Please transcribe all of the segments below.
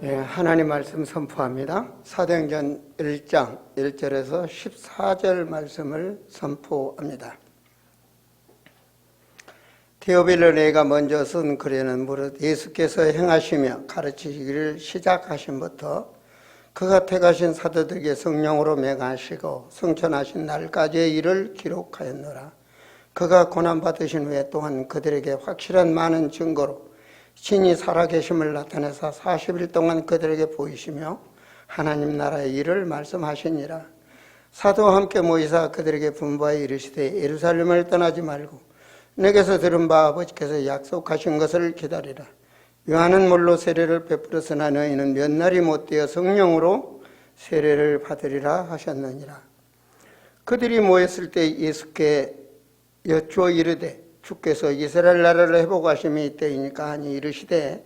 예, 하나님 말씀 선포합니다. 사도행전 1장 1절에서 14절 말씀을 선포합니다. 데오빌로 내가 먼저 쓴 글에는 무릇 예수께서 행하시며 가르치시기를 시작하신부터 그가 택하신 사도들에게 성령으로 맹하시고 성천하신 날까지의 일을 기록하였노라. 그가 고난받으신 후에 또한 그들에게 확실한 많은 증거로 신이 살아계심을 나타내사 40일 동안 그들에게 보이시며 하나님 나라의 일을 말씀하시니라. 사도와 함께 모이사 그들에게 분부하여 이르시되 예루살렘을 떠나지 말고 내게서 들은 바 아버지께서 약속하신 것을 기다리라. 요한은 물로 세례를 베풀었으나 너희는 몇 날이 못되어 성령으로 세례를 받으리라 하셨느니라. 그들이 모였을 때 예수께 여쭈어 이르되 주께서 이스라엘 나라를 회복하심이 이때이니까 하니 이르시되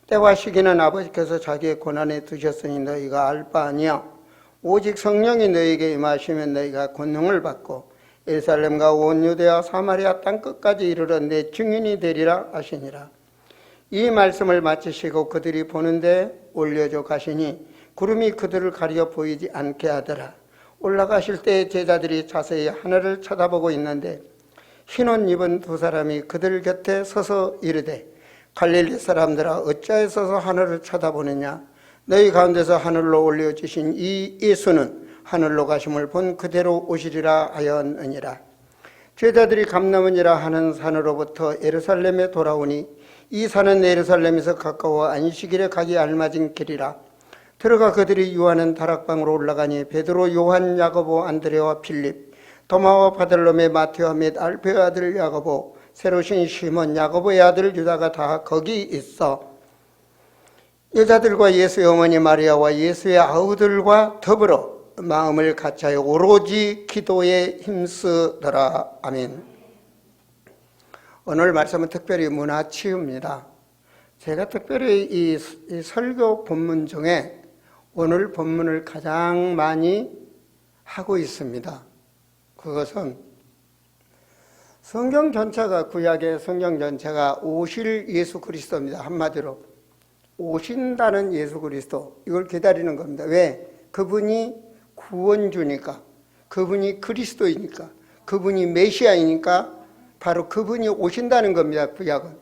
때와 시기는 아버지께서 자기의 고난에 두셨으니 너희가 알 바 아니야. 오직 성령이 너희에게 임하시면 너희가 권능을 받고 예루살렘과 온 유대와 사마리아 땅끝까지 이르러 내 증인이 되리라 하시니라. 이 말씀을 마치시고 그들이 보는데 올려져 가시니 구름이 그들을 가려 보이지 않게 하더라. 올라가실 때 제자들이 자세히 하늘을 쳐다보고 있는데 흰옷 입은 두 사람이 그들 곁에 서서 이르되 갈릴리 사람들아 어찌하여 서서 하늘을 쳐다보느냐. 너희 가운데서 하늘로 올려주신 이 예수는 하늘로 가심을 본 그대로 오시리라 하였느니라. 제자들이 감남원이라 하는 산으로부터 예루살렘에 돌아오니 이 산은 예루살렘에서 가까워 안식일에 가기 알맞은 길이라. 들어가 그들이 요하는 다락방으로 올라가니 베드로, 요한, 야고보, 안드레와 필립, 도마와 바들로메, 마테와 및 알페의 아들 야고보, 새로 신 시몬, 야고보의 아들 유다가 다 거기 있어 여자들과 예수의 어머니 마리아와 예수의 아우들과 더불어 마음을 같이하여 오로지 기도에 힘쓰더라. 아멘. 오늘 말씀은 특별히 문화치유입니다. 제가 특별히 이 설교 본문 중에 오늘 본문을 가장 많이 하고 있습니다. 그것은 성경 전체가, 구약의 성경 전체가 오실 예수 그리스도입니다. 한마디로 오신다는 예수 그리스도, 이걸 기다리는 겁니다. 왜? 그분이 구원주니까, 그분이 그리스도이니까, 그분이 메시아이니까 바로 그분이 오신다는 겁니다. 구약은.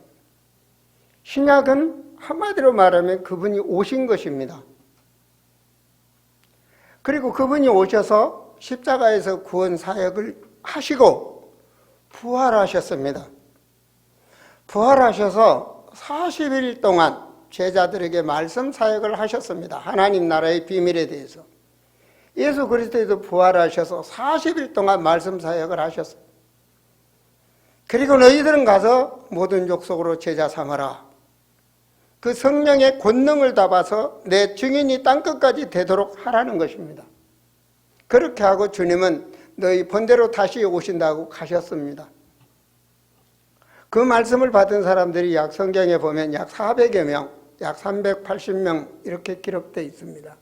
신약은 한마디로 말하면 그분이 오신 것입니다. 그리고 그분이 오셔서 십자가에서 구원 사역을 하시고 부활하셨습니다. 부활하셔서 40일 동안 제자들에게 말씀 사역을 하셨습니다. 하나님 나라의 비밀에 대해서. 예수 그리스도도 부활하셔서 40일 동안 말씀 사역을 하셨어요. 그리고 너희들은 가서 모든 족속으로 제자 삼아라. 그 성령의 권능을 담아서 내 증인이 땅끝까지 되도록 하라는 것입니다. 그렇게 하고 주님은 너희 본대로 다시 오신다고 가셨습니다. 그 말씀을 받은 사람들이 약 성경에 보면 약 400여 명, 약 380명 이렇게 기록되어 있습니다.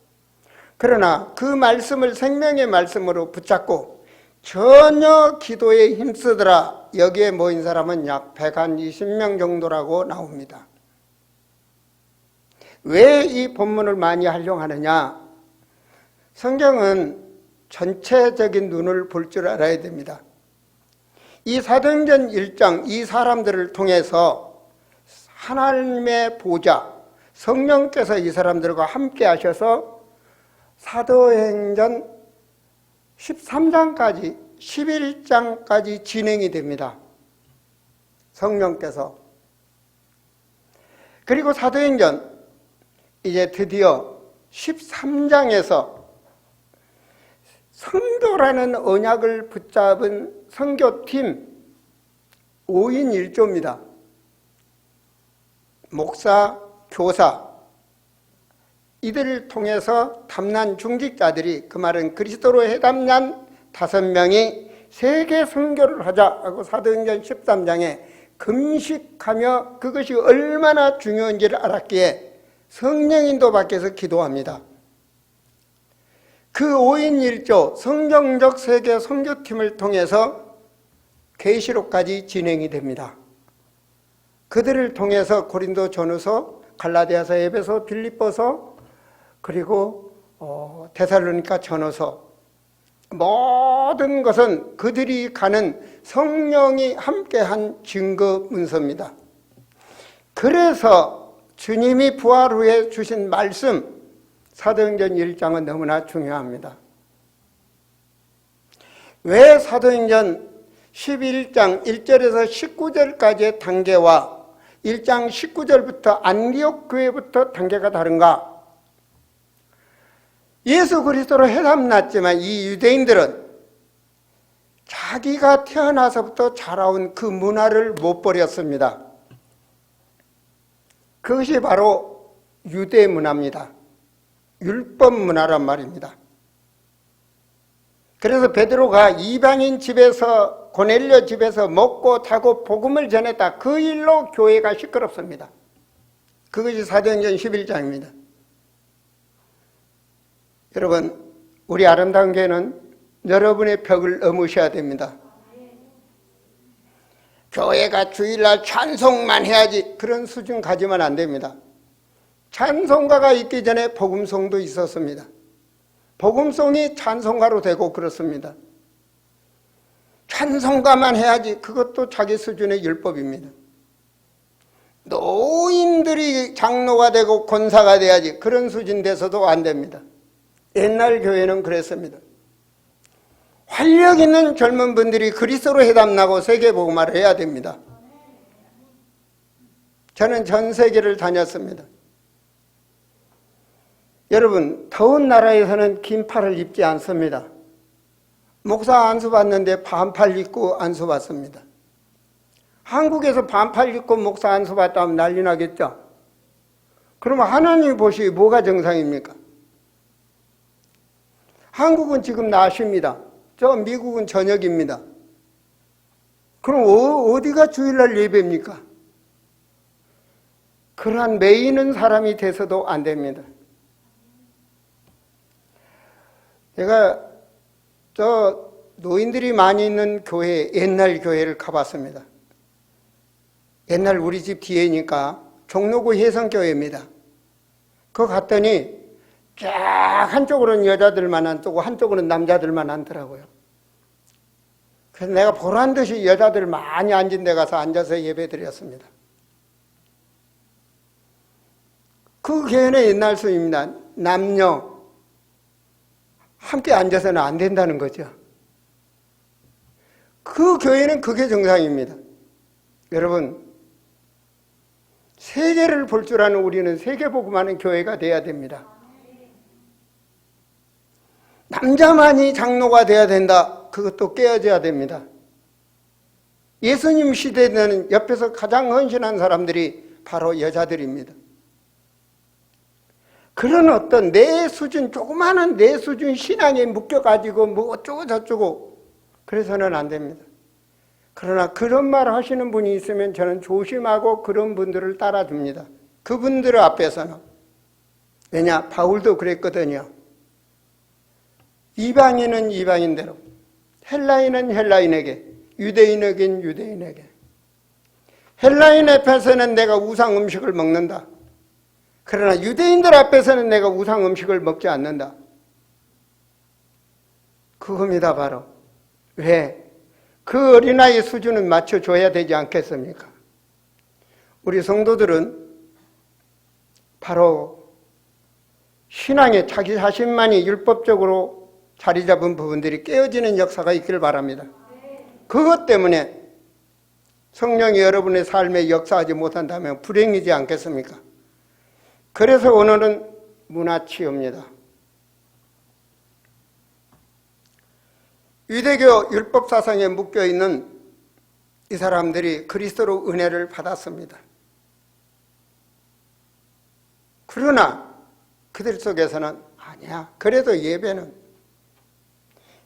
그러나 그 말씀을 생명의 말씀으로 붙잡고 전혀 기도에 힘쓰더라. 여기에 모인 사람은 약 120명 정도라고 나옵니다. 왜 이 본문을 많이 활용하느냐? 성경은 전체적인 눈을 볼 줄 알아야 됩니다. 이 사도행전 1장, 이 사람들을 통해서 하나님의 보좌, 성령께서 이 사람들과 함께 하셔서 사도행전 13장까지 11장까지 진행이 됩니다. 성령께서. 그리고 사도행전 이제 드디어 13장에서 성도라는 언약을 붙잡은 선교팀 5인 1조입니다. 목사, 교사, 이들을 통해서 탐난 중직자들이, 그 말은 그리스도로 해담난 5명이 세계 선교를 하자 하고 사도행전 13장에 금식하며 그것이 얼마나 중요한지를 알았기에 성령인도 밖에서 기도합니다. 그 5인 1조 성경적 세계 선교팀을 통해서 계시록까지 진행이 됩니다. 그들을 통해서 고린도 전후서, 갈라디아서, 에베소, 빌립보서, 그리고 데살로니가 전후서, 모든 것은 그들이 가는 성령이 함께한 증거 문서입니다. 그래서 주님이 부활 후에 주신 말씀, 사도행전 1장은 너무나 중요합니다. 왜 사도행전 11장 1절에서 19절까지의 단계와 1장 19절부터 안디옥 교회부터 단계가 다른가? 예수 그리스도로 해삼났지만 이 유대인들은 자기가 태어나서부터 자라온 그 문화를 못 버렸습니다. 그것이 바로 유대 문화입니다. 율법 문화란 말입니다. 그래서 베드로가 이방인 집에서, 고넬료 집에서 먹고 자고 복음을 전했다. 그 일로 교회가 시끄럽습니다. 그것이 사도행전 11장입니다. 여러분, 우리 아름다운 교회는 여러분의 벽을 넘으셔야 됩니다. 교회가 주일날 찬송만 해야지, 그런 수준 가지면 안 됩니다. 찬송가가 있기 전에 복음송도 있었습니다. 복음송이 찬송가로 되고 그렇습니다. 찬송가만 해야지, 그것도 자기 수준의 율법입니다. 노인들이 장로가 되고 권사가 돼야지, 그런 수준 돼서도 안 됩니다. 옛날 교회는 그랬습니다. 활력 있는 젊은 분들이 그리스도로 해담나고 세계복음화를 해야 됩니다. 저는 전 세계를 다녔습니다. 여러분, 더운 나라에서는 긴팔을 입지 않습니다. 목사 안수받는데 반팔 입고 안수받습니다. 한국에서 반팔 입고 목사 안수받다면 난리 나겠죠? 그러면 하나님 보시기 뭐가 정상입니까? 한국은 지금 낮입니다. 저 미국은 저녁입니다. 그럼 어디가 주일날 예배입니까? 그러한 매이는 사람이 돼서도 안 됩니다. 제가 저 노인들이 많이 있는 교회, 옛날 교회를 가봤습니다. 옛날 우리 집 뒤에니까 종로구 혜성교회입니다. 그거 갔더니 쫙 한쪽으로는 여자들만 앉고 한쪽으로는 남자들만 앉더라고요. 그래서 내가 보란 듯이 여자들 많이 앉은 데 가서 앉아서 예배 드렸습니다. 그 교회는 옛날 수입니다. 남녀 함께 앉아서는 안 된다는 거죠. 그 교회는 그게 정상입니다. 여러분, 세계를 볼 줄 아는 우리는 세계복음하는 교회가 돼야 됩니다. 남자만이 장로가 돼야 된다. 그것도 깨어져야 됩니다. 예수님 시대에는 옆에서 가장 헌신한 사람들이 바로 여자들입니다. 그런 어떤 내 수준, 조그마한 내 수준 신앙에 묶여가지고 뭐 어쩌고 저쩌고 그래서는 안 됩니다. 그러나 그런 말 하시는 분이 있으면 저는 조심하고 그런 분들을 따라줍니다. 그분들 앞에서는. 왜냐? 바울도 그랬거든요. 이방인은 이방인대로, 헬라인은 헬라인에게, 유대인에겐 유대인에게. 헬라인 앞에서는 내가 우상 음식을 먹는다. 그러나 유대인들 앞에서는 내가 우상 음식을 먹지 않는다. 그겁니다, 바로. 왜? 그 어린아이의 수준은 맞춰줘야 되지 않겠습니까? 우리 성도들은 바로 신앙에 자기 자신만이 율법적으로 자리 잡은 부분들이 깨어지는 역사가 있기를 바랍니다. 그것 때문에 성령이 여러분의 삶에 역사하지 못한다면 불행이지 않겠습니까? 그래서 오늘은 문화치유입니다. 유대교 율법 사상에 묶여있는 이 사람들이 그리스도로 은혜를 받았습니다. 그러나 그들 속에서는 아니야, 그래도 예배는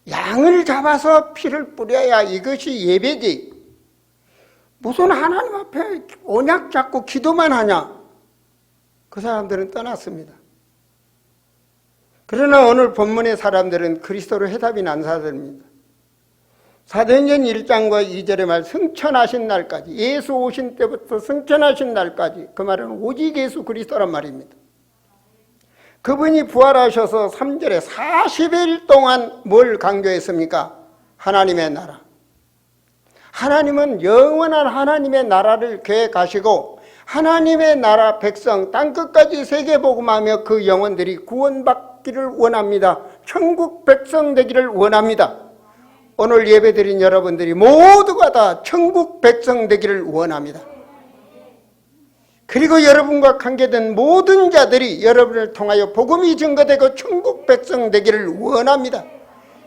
양을 잡아서 피를 뿌려야 이것이 예배지, 무슨 하나님 앞에 언약 잡고 기도만 하냐, 그 사람들은 떠났습니다. 그러나 오늘 본문의 사람들은 그리스도로 해답이 난 사람입니다. 사도행전 1장과 2절의 말, 승천하신 날까지, 예수 오신 때부터 승천하신 날까지, 그 말은 오직 예수 그리스도란 말입니다. 그분이 부활하셔서 3절에 40일 동안 뭘 강조했습니까? 하나님의 나라. 하나님은 영원한 하나님의 나라를 계획하시고 하나님의 나라 백성 땅끝까지 세계복음하며 그 영혼들이 구원받기를 원합니다. 천국 백성 되기를 원합니다. 오늘 예배드린 여러분들이 모두가 다 천국 백성 되기를 원합니다. 그리고 여러분과 관계된 모든 자들이 여러분을 통하여 복음이 증거되고 천국 백성 되기를 원합니다.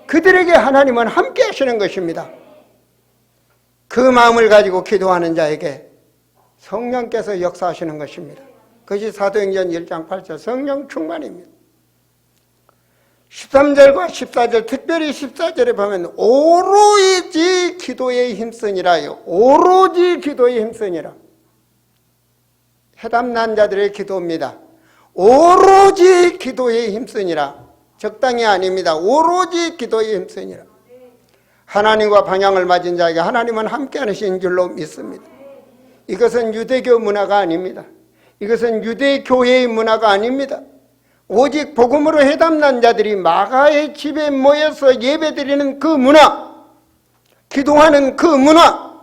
그들에게 하나님은 함께 하시는 것입니다. 그 마음을 가지고 기도하는 자에게 성령께서 역사하시는 것입니다. 그것이 사도행전 1장 8절 성령 충만입니다. 13절과 14절, 특별히 14절에 보면 오로지 기도에 힘쓰니라요. 오로지 기도에 힘쓰니라. 해답난 자들의 기도입니다. 오로지 기도에 힘쓰니라. 적당히 아닙니다. 오로지 기도에 힘쓰니라. 하나님과 방향을 맞은 자에게 하나님은 함께 하시는 줄로 믿습니다. 이것은 유대교 문화가 아닙니다. 이것은 유대교회의 문화가 아닙니다. 오직 복음으로 해답난 자들이 마가의 집에 모여서 예배드리는 그 문화, 기도하는 그 문화,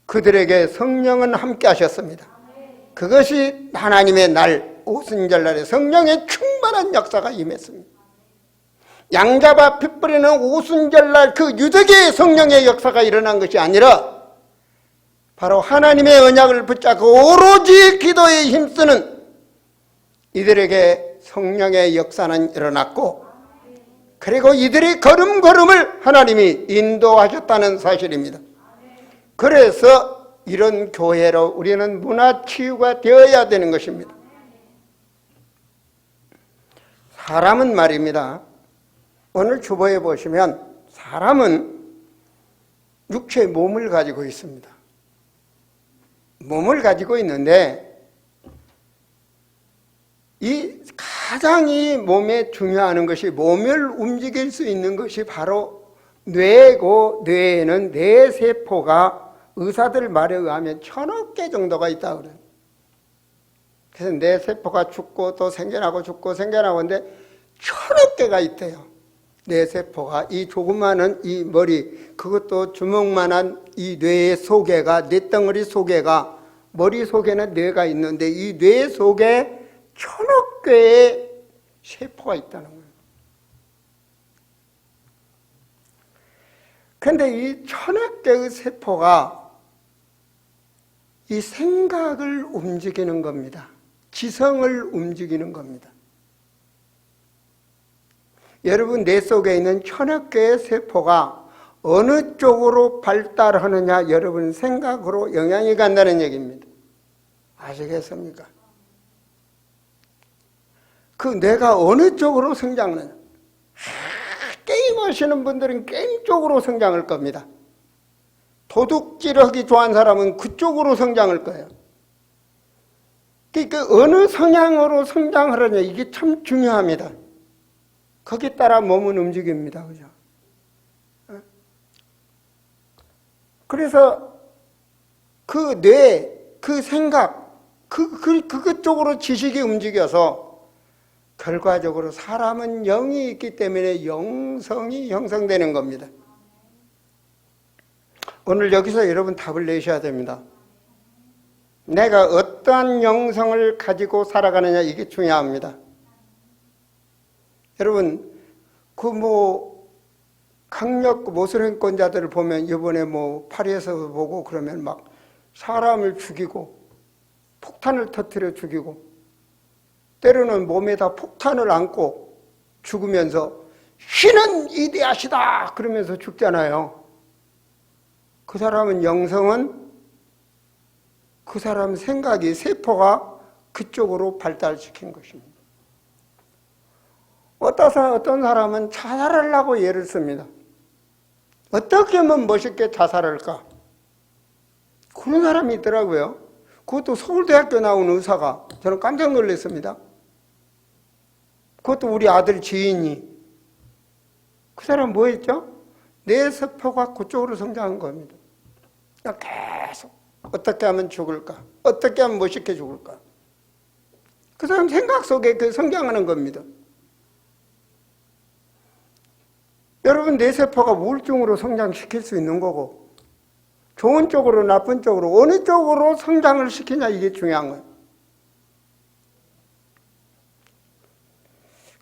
그들에게 성령은 함께 하셨습니다. 그것이 하나님의 날, 오순절날에 성령의 충만한 역사가 임했습니다. 양잡아 피 뿌리는 오순절날 그 유대교의 성령의 역사가 일어난 것이 아니라 바로 하나님의 언약을 붙잡고 오로지 기도에 힘쓰는 이들에게 성령의 역사는 일어났고, 그리고 이들의 걸음걸음을 하나님이 인도하셨다는 사실입니다. 그래서 이런 교회로 우리는 문화치유가 되어야 되는 것입니다. 사람은 말입니다. 오늘 주보에 보시면 사람은 육체의 몸을 가지고 있습니다. 몸을 가지고 있는데 이 가장 이 몸에 중요한 것이 몸을 움직일 수 있는 것이 바로 뇌고, 뇌에는 뇌세포가 의사들 말에 의하면 1000억 개 정도가 있다고 그래요. 그래서 뇌세포가 죽고 또 생겨나고 죽고 생겨나고 하는데 1000억 개가 있대요. 뇌세포가 이 조그마한 이 머리, 그것도 주먹만한 이 뇌 속에가, 뇌덩어리 속에가, 머리 속에는 뇌가 있는데 이 뇌 속에 1000억 개의 세포가 있다는 거예요. 그런데 이 1000억 개의 세포가 이 생각을 움직이는 겁니다. 지성을 움직이는 겁니다. 여러분 뇌 속에 있는 1000억 개의 세포가 어느 쪽으로 발달하느냐, 여러분 생각으로 영향이 간다는 얘기입니다. 아시겠습니까? 그 뇌가 어느 쪽으로 성장하느냐. 게임하시는 분들은 게임 쪽으로 성장할 겁니다. 도둑질하기 좋아하는 사람은 그쪽으로 성장할 거예요. 그러니까 어느 성향으로 성장하느냐, 이게 참 중요합니다. 거기에 따라 몸은 움직입니다. 그죠? 그래서 그 뇌, 그 생각, 그것 쪽으로 지식이 움직여서 결과적으로 사람은 영이 있기 때문에 영성이 형성되는 겁니다. 오늘 여기서 여러분 답을 내셔야 됩니다. 내가 어떠한 영성을 가지고 살아가느냐, 이게 중요합니다. 여러분, 강력 모슬렘권자들을 보면 이번에 파리에서 보고 그러면 막 사람을 죽이고 폭탄을 터뜨려 죽이고 때로는 몸에다 폭탄을 안고 죽으면서 신은 이대하시다 그러면서 죽잖아요. 그 사람은 영성은 그 사람 생각이, 세포가 그쪽으로 발달시킨 것입니다. 어떤 사람은 자살하려고 예를 씁니다. 어떻게 하면 멋있게 자살할까? 그런 사람이 있더라고요. 그것도 서울대학교 나온 의사가. 저는 깜짝 놀랐습니다. 그것도 우리 아들 지인이. 그 사람 뭐 했죠? 내 세포가 그쪽으로 성장한 겁니다. 계속 어떻게 하면 죽을까? 어떻게 하면 멋있게 죽을까? 그 사람 생각 속에 그 성장하는 겁니다. 여러분, 내 세포가 우울증으로 성장시킬 수 있는 거고, 좋은 쪽으로 나쁜 쪽으로 어느 쪽으로 성장을 시키냐, 이게 중요한 거예요.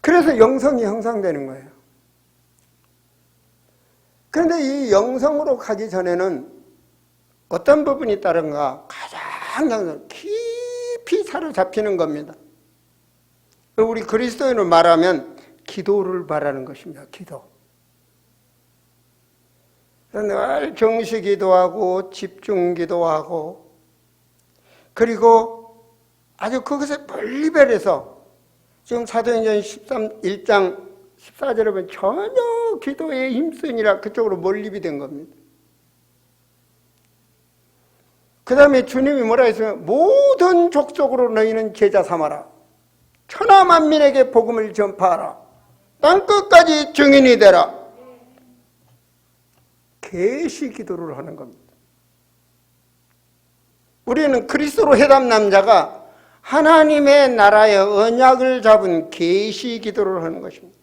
그래서 영성이 형성되는 거예요. 그런데 이 영성으로 가기 전에는 어떤 부분이 따른가? 가장 깊이 사로잡히는 겁니다. 우리 그리스도인을 말하면 기도를 바라는 것입니다. 기도. 늘 정시 기도하고 집중 기도하고, 그리고 아주 그것에 멀리별해서 지금 사도행전 1장 14절에 보면 전혀 기도에 힘쓰니라 그쪽으로 몰입이 된 겁니다. 그 다음에 주님이 뭐라 했으면 모든 족속으로 너희는 제자 삼아라. 천하 만민에게 복음을 전파하라. 땅 끝까지 증인이 되라. 계시 기도를 하는 겁니다. 우리는 그리스도로 해담난 자가 하나님의 나라의 언약을 잡은 계시 기도를 하는 것입니다.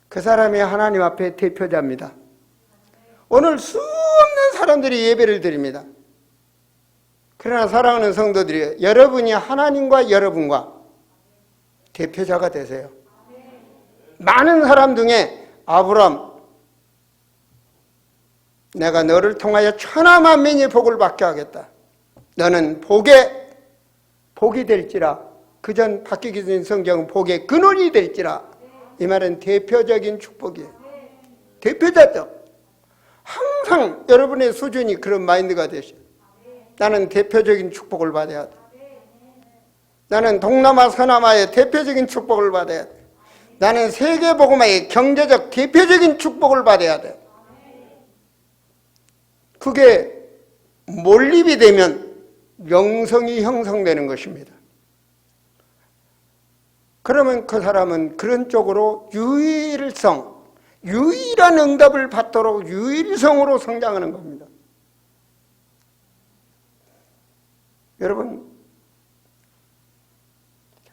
그 사람이 하나님 앞에 대표자입니다. 오늘 수없는 사람들이 예배를 드립니다. 그러나 사랑하는 성도들이, 여러분이 하나님과 여러분과 대표자가 되세요. 많은 사람 중에 아브람, 내가 너를 통하여 천하 만민이 복을 받게 하겠다. 너는 복이 될지라. 그전 바뀌기 전 성경은 복의 근원이 될지라. 이 말은 대표적인 축복이에요. 대표자죠. 항상 여러분의 수준이 그런 마인드가 되셔요. 나는 대표적인 축복을 받아야 돼. 나는 동남아 서남아의 대표적인 축복을 받아야 돼. 나는 세계복음화의 경제적 대표적인 축복을 받아야 돼. 그게 몰입이 되면 영성이 형성되는 것입니다. 그러면 그 사람은 그런 쪽으로 유일한 응답을 받도록 유일성으로 성장하는 겁니다. 여러분,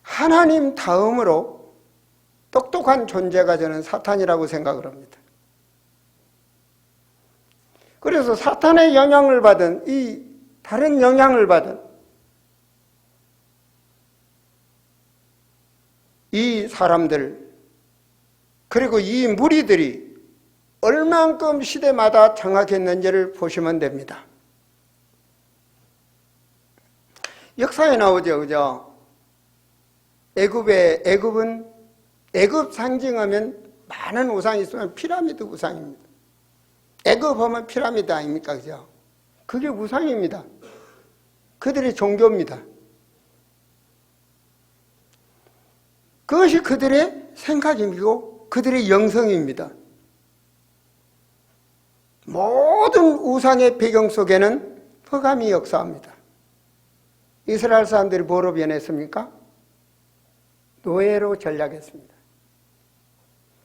하나님 다음으로 똑똑한 존재가 저는 사탄이라고 생각을 합니다. 그래서 사탄의 영향을 받은, 다른 영향을 받은 이 사람들, 그리고 이 무리들이 얼만큼 시대마다 장악했는지를 보시면 됩니다. 역사에 나오죠, 그죠? 애굽 상징하면 많은 우상이 있으면 피라미드 우상입니다. 애굽 하면 피라미드 아닙니까, 그죠? 그게 우상입니다. 그들의 종교입니다. 그것이 그들의 생각이고 그들의 영성입니다. 모든 우상의 배경 속에는 흑암이 역사합니다. 이스라엘 사람들이 뭐로 변했습니까? 노예로 전락했습니다.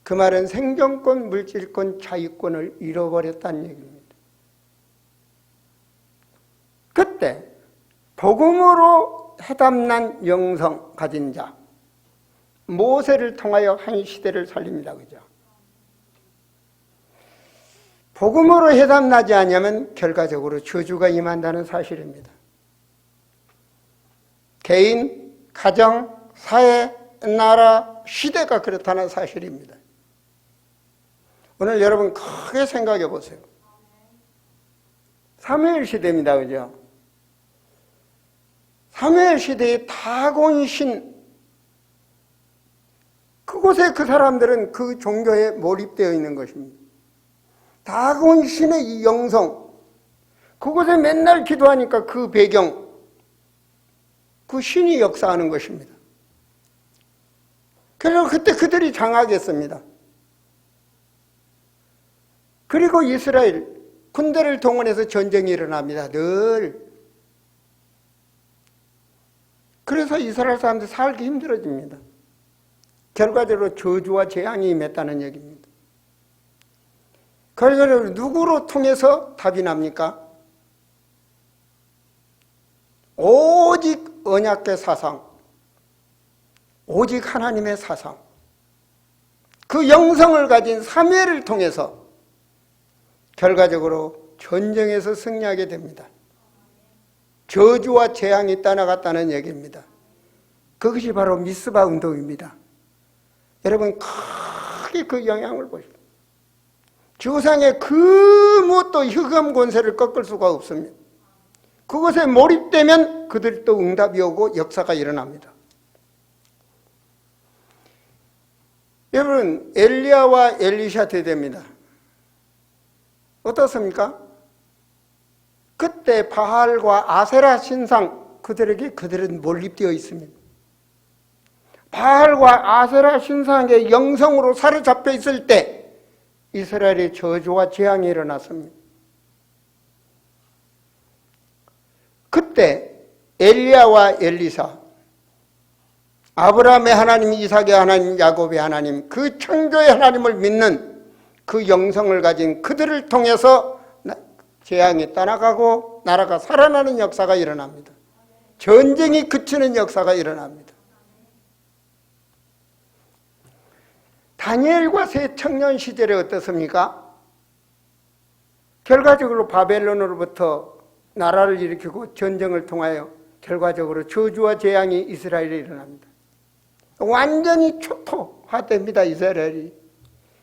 그 말은 생존권, 물질권, 자유권을 잃어버렸다는 얘기입니다. 그때 복음으로 해담난 영성 가진 자, 모세를 통하여 한 시대를 살립니다. 그죠? 복음으로 해담나지 않으면 결과적으로 저주가 임한다는 사실입니다. 개인, 가정, 사회, 나라, 시대가 그렇다는 사실입니다. 오늘 여러분 크게 생각해 보세요. 사무엘 시대입니다. 그죠? 사무엘 시대의 다곤신, 그곳에 그 사람들은 그 종교에 몰입되어 있는 것입니다. 다곤신의 이 영성, 그곳에 맨날 기도하니까 그 배경, 그 신이 역사하는 것입니다. 그래서 그때 그들이 장악했습니다. 그리고 이스라엘 군대를 동원해서 전쟁이 일어납니다. 늘. 그래서 이스라엘 사람들 살기 힘들어집니다. 결과적으로 저주와 재앙이 임했다는 얘기입니다. 그러니까 누구로 통해서 답이 납니까? 오직 언약의 사상, 오직 하나님의 사상, 그 영성을 가진 삼위를 통해서 결과적으로 전쟁에서 승리하게 됩니다. 저주와 재앙이 떠나갔다는 얘기입니다. 그것이 바로 미스바 운동입니다. 여러분 크게 그 영향을 보십시오. 주상의 그 무엇도 흑암 권세를 꺾을 수가 없습니다. 그것에 몰입되면 그들이 또 응답이 오고 역사가 일어납니다. 여러분 엘리야와 엘리샤 대대입니다. 어떻습니까? 그때 바알과 아세라 신상 그들은 몰입되어 있습니다. 바알과 아세라 신상의 영성으로 사로잡혀 있을 때 이스라엘의 저주와 재앙이 일어났습니다. 그때 엘리야와 엘리사, 아브라함의 하나님, 이삭의 하나님, 야곱의 하나님, 그 창조의 하나님을 믿는 그 영성을 가진 그들을 통해서 재앙이 떠나가고 나라가 살아나는 역사가 일어납니다. 전쟁이 그치는 역사가 일어납니다. 다니엘과 새 청년 시절에 어떻습니까? 결과적으로 바벨론으로부터 나라를 일으키고 전쟁을 통하여 결과적으로 저주와 재앙이 이스라엘에 일어납니다. 완전히 초토화됩니다, 이스라엘이.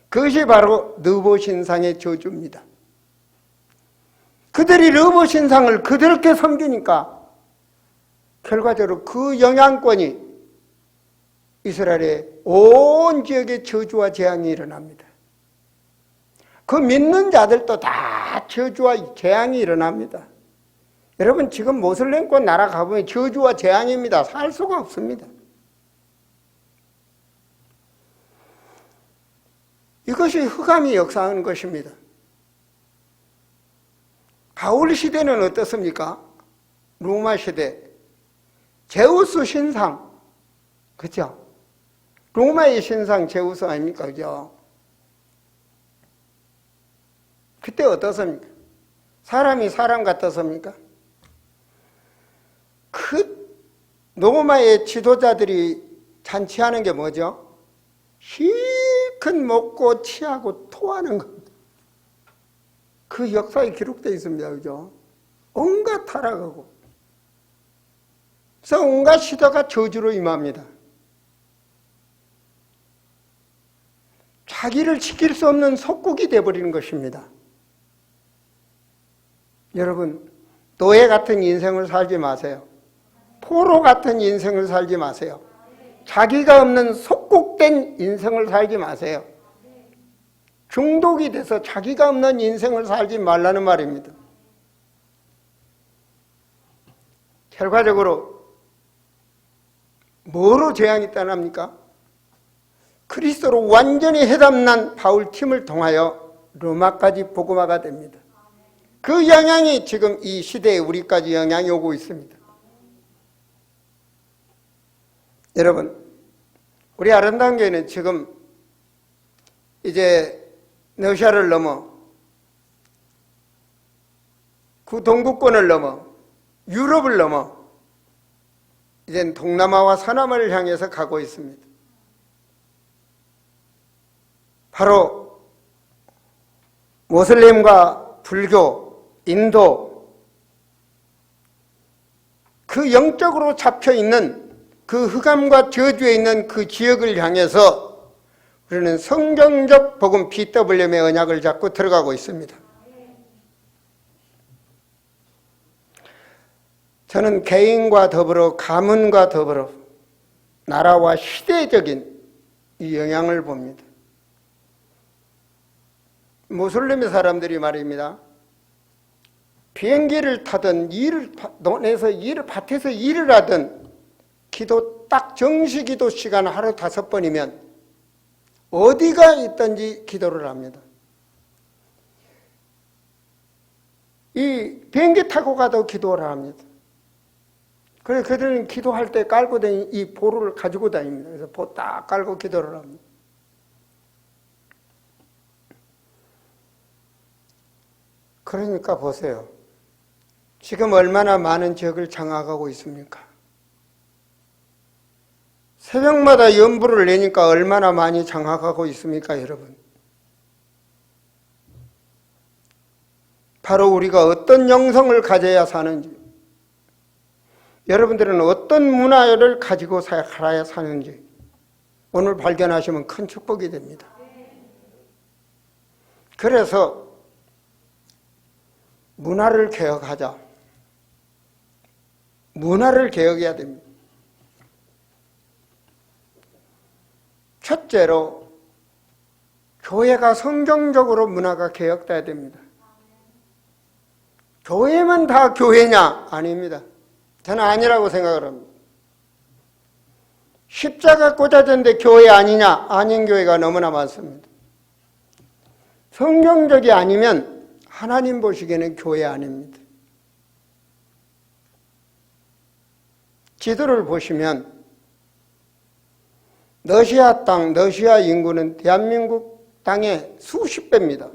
그것이 바로 느보 신상의 저주입니다. 그들이 느보 신상을 그들께 섬기니까 결과적으로 그 영향권이 이스라엘의 온 지역에 저주와 재앙이 일어납니다. 그 믿는 자들도 다 저주와 재앙이 일어납니다. 여러분 지금 모슬렘권 나라 가보면 저주와 재앙입니다. 살 수가 없습니다. 이것이 흑암이 역사하는 것입니다. 바울 시대는 어떻습니까? 로마 시대 제우스 신상, 그죠? 로마의 신상 제우스 아닙니까? 그죠? 그때 어떻습니까? 사람이 사람 같았습니까? 그 로마의 지도자들이 잔치하는 게 뭐죠? 실컷 먹고 취하고 토하는 겁니다. 그 역사에 기록되어 있습니다. 그죠? 온갖 타락하고. 그래서 온갖 시대가 저주로 임합니다. 자기를 지킬 수 없는 속국이 되어버리는 것입니다. 여러분, 노예 같은 인생을 살지 마세요. 포로 같은 인생을 살지 마세요. 자기가 없는 속국된 인생을 살지 마세요. 중독이 돼서 자기가 없는 인생을 살지 말라는 말입니다. 결과적으로 뭐로 재앙이 떠납니까? 그리스도로 완전히 해담난 바울 팀을 통하여 로마까지 복음화가 됩니다. 그 영향이 지금 이 시대에 우리까지 영향이 오고 있습니다. 여러분, 우리 아름다운 교회는 지금 이제 러시아를 넘어 그 동구권을 넘어 유럽을 넘어 이젠 동남아와 서남을 향해서 가고 있습니다. 바로 모슬렘과 불교, 인도 그 영적으로 잡혀있는 그 흑암과 저주에 있는 그 지역을 향해서 우리는 성경적 복음 BWM의 언약을 잡고 들어가고 있습니다. 저는 개인과 더불어 가문과 더불어 나라와 시대적인 이 영향을 봅니다. 모슬렘의 사람들이 말입니다. 비행기를 타든 밭에서 일을 하든 기도 딱 정시 기도 시간 하루 5번이면 어디가 있든지 기도를 합니다. 이 비행기 타고 가도 기도를 합니다. 그래서 그들은 기도할 때 깔고 다니는 이 보루를 가지고 다닙니다. 그래서 보 딱 깔고 기도를 합니다. 그러니까 보세요. 지금 얼마나 많은 지역을 장악하고 있습니까? 새벽마다 연부를 내니까 얼마나 많이 장악하고 있습니까, 여러분? 바로 우리가 어떤 영성을 가져야 사는지, 여러분들은 어떤 문화를 가지고 살아야 사는지 오늘 발견하시면 큰 축복이 됩니다. 그래서 문화를 개혁하자. 문화를 개혁해야 됩니다. 첫째로 교회가 성경적으로 문화가 개혁돼야 됩니다. 교회만 다 교회냐? 아닙니다. 저는 아니라고 생각을 합니다. 십자가 꽂아졌는데 교회 아니냐? 아닌 교회가 너무나 많습니다. 성경적이 아니면 하나님 보시기에는 교회 아닙니다. 지도를 보시면 러시아 땅, 러시아 인구는 대한민국 땅의 수십 배입니다.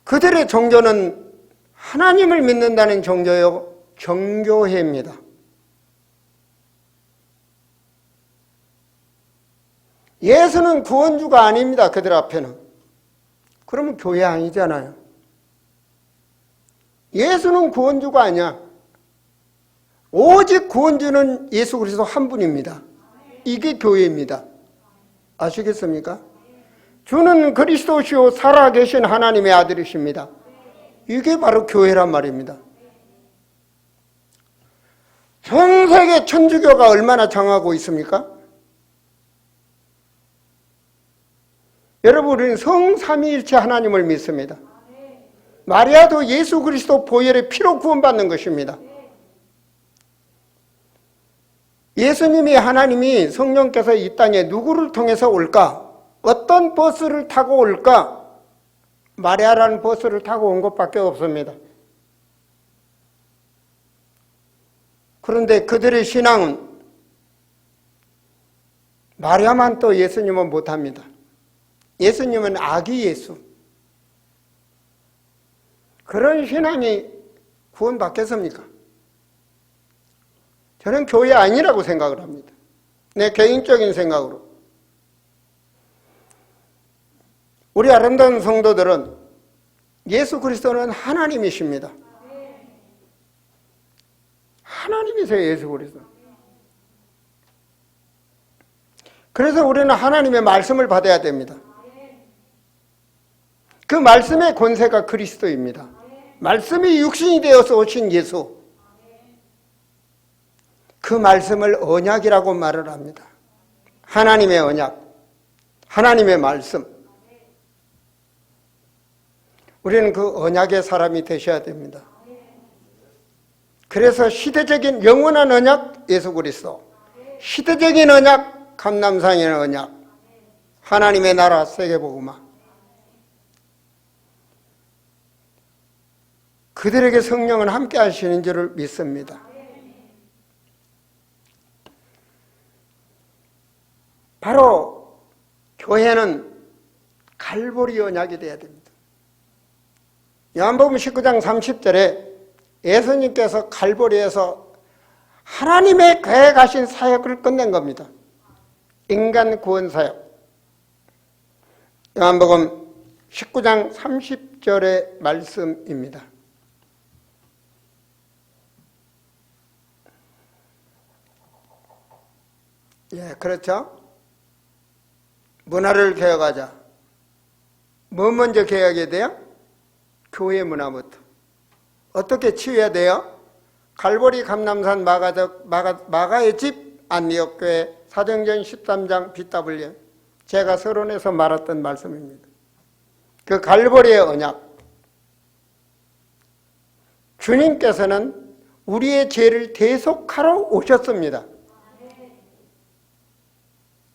그들의 종교는 하나님을 믿는다는 종교요, 정교회입니다. 예수는 구원주가 아닙니다. 그들 앞에는. 그러면 교회 아니잖아요. 예수는 구원주가 아니야. 오직 구원주는 예수 그리스도 한 분입니다. 이게 교회입니다. 아시겠습니까? 주는 그리스도시요 살아계신 하나님의 아들이십니다. 이게 바로 교회란 말입니다. 전 세계 천주교가 얼마나 장하고 있습니까? 여러분, 우리는 성삼위일체 하나님을 믿습니다. 마리아도 예수 그리스도 보혈의 피로 구원받는 것입니다. 예수님이, 하나님이, 성령께서 이 땅에 누구를 통해서 올까? 어떤 버스를 타고 올까? 마리아라는 버스를 타고 온 것밖에 없습니다. 그런데 그들의 신앙은 마리아만 또 예수님은 못합니다. 예수님은 아기 예수. 그런 신앙이 구원받겠습니까? 저는 교회 아니라고 생각을 합니다. 내 개인적인 생각으로. 우리 아름다운 성도들은 예수 그리스도는 하나님이십니다. 하나님이세요, 예수 그리스도. 그래서 우리는 하나님의 말씀을 받아야 됩니다. 그 말씀의 권세가 그리스도입니다. 말씀이 육신이 되어서 오신 예수. 그 말씀을 언약이라고 말을 합니다. 하나님의 언약, 하나님의 말씀. 우리는 그 언약의 사람이 되셔야 됩니다. 그래서 시대적인 영원한 언약 예수 그리스도, 시대적인 언약 감람산의 언약, 하나님의 나라 세계복음화. 그들에게 성령은 함께 하시는 줄을 믿습니다. 바로 교회는 갈보리 언약이 되어야 됩니다. 요한복음 19장 30절에 예수님께서 갈보리에서 하나님의 계획하신 사역을 끝낸 겁니다. 인간 구원 사역. 요한복음 19장 30절의 말씀입니다. 예, 그렇죠? 문화를 개혁하자. 뭐 먼저 개혁해야 돼요? 교회 문화부터. 어떻게 치유해야 돼요? 갈보리 감람산 마가의 집 안디옥교회 사도행전 13장 BW 제가 서론에서 말했던 말씀입니다. 그 갈보리의 언약. 주님께서는 우리의 죄를 대속하러 오셨습니다.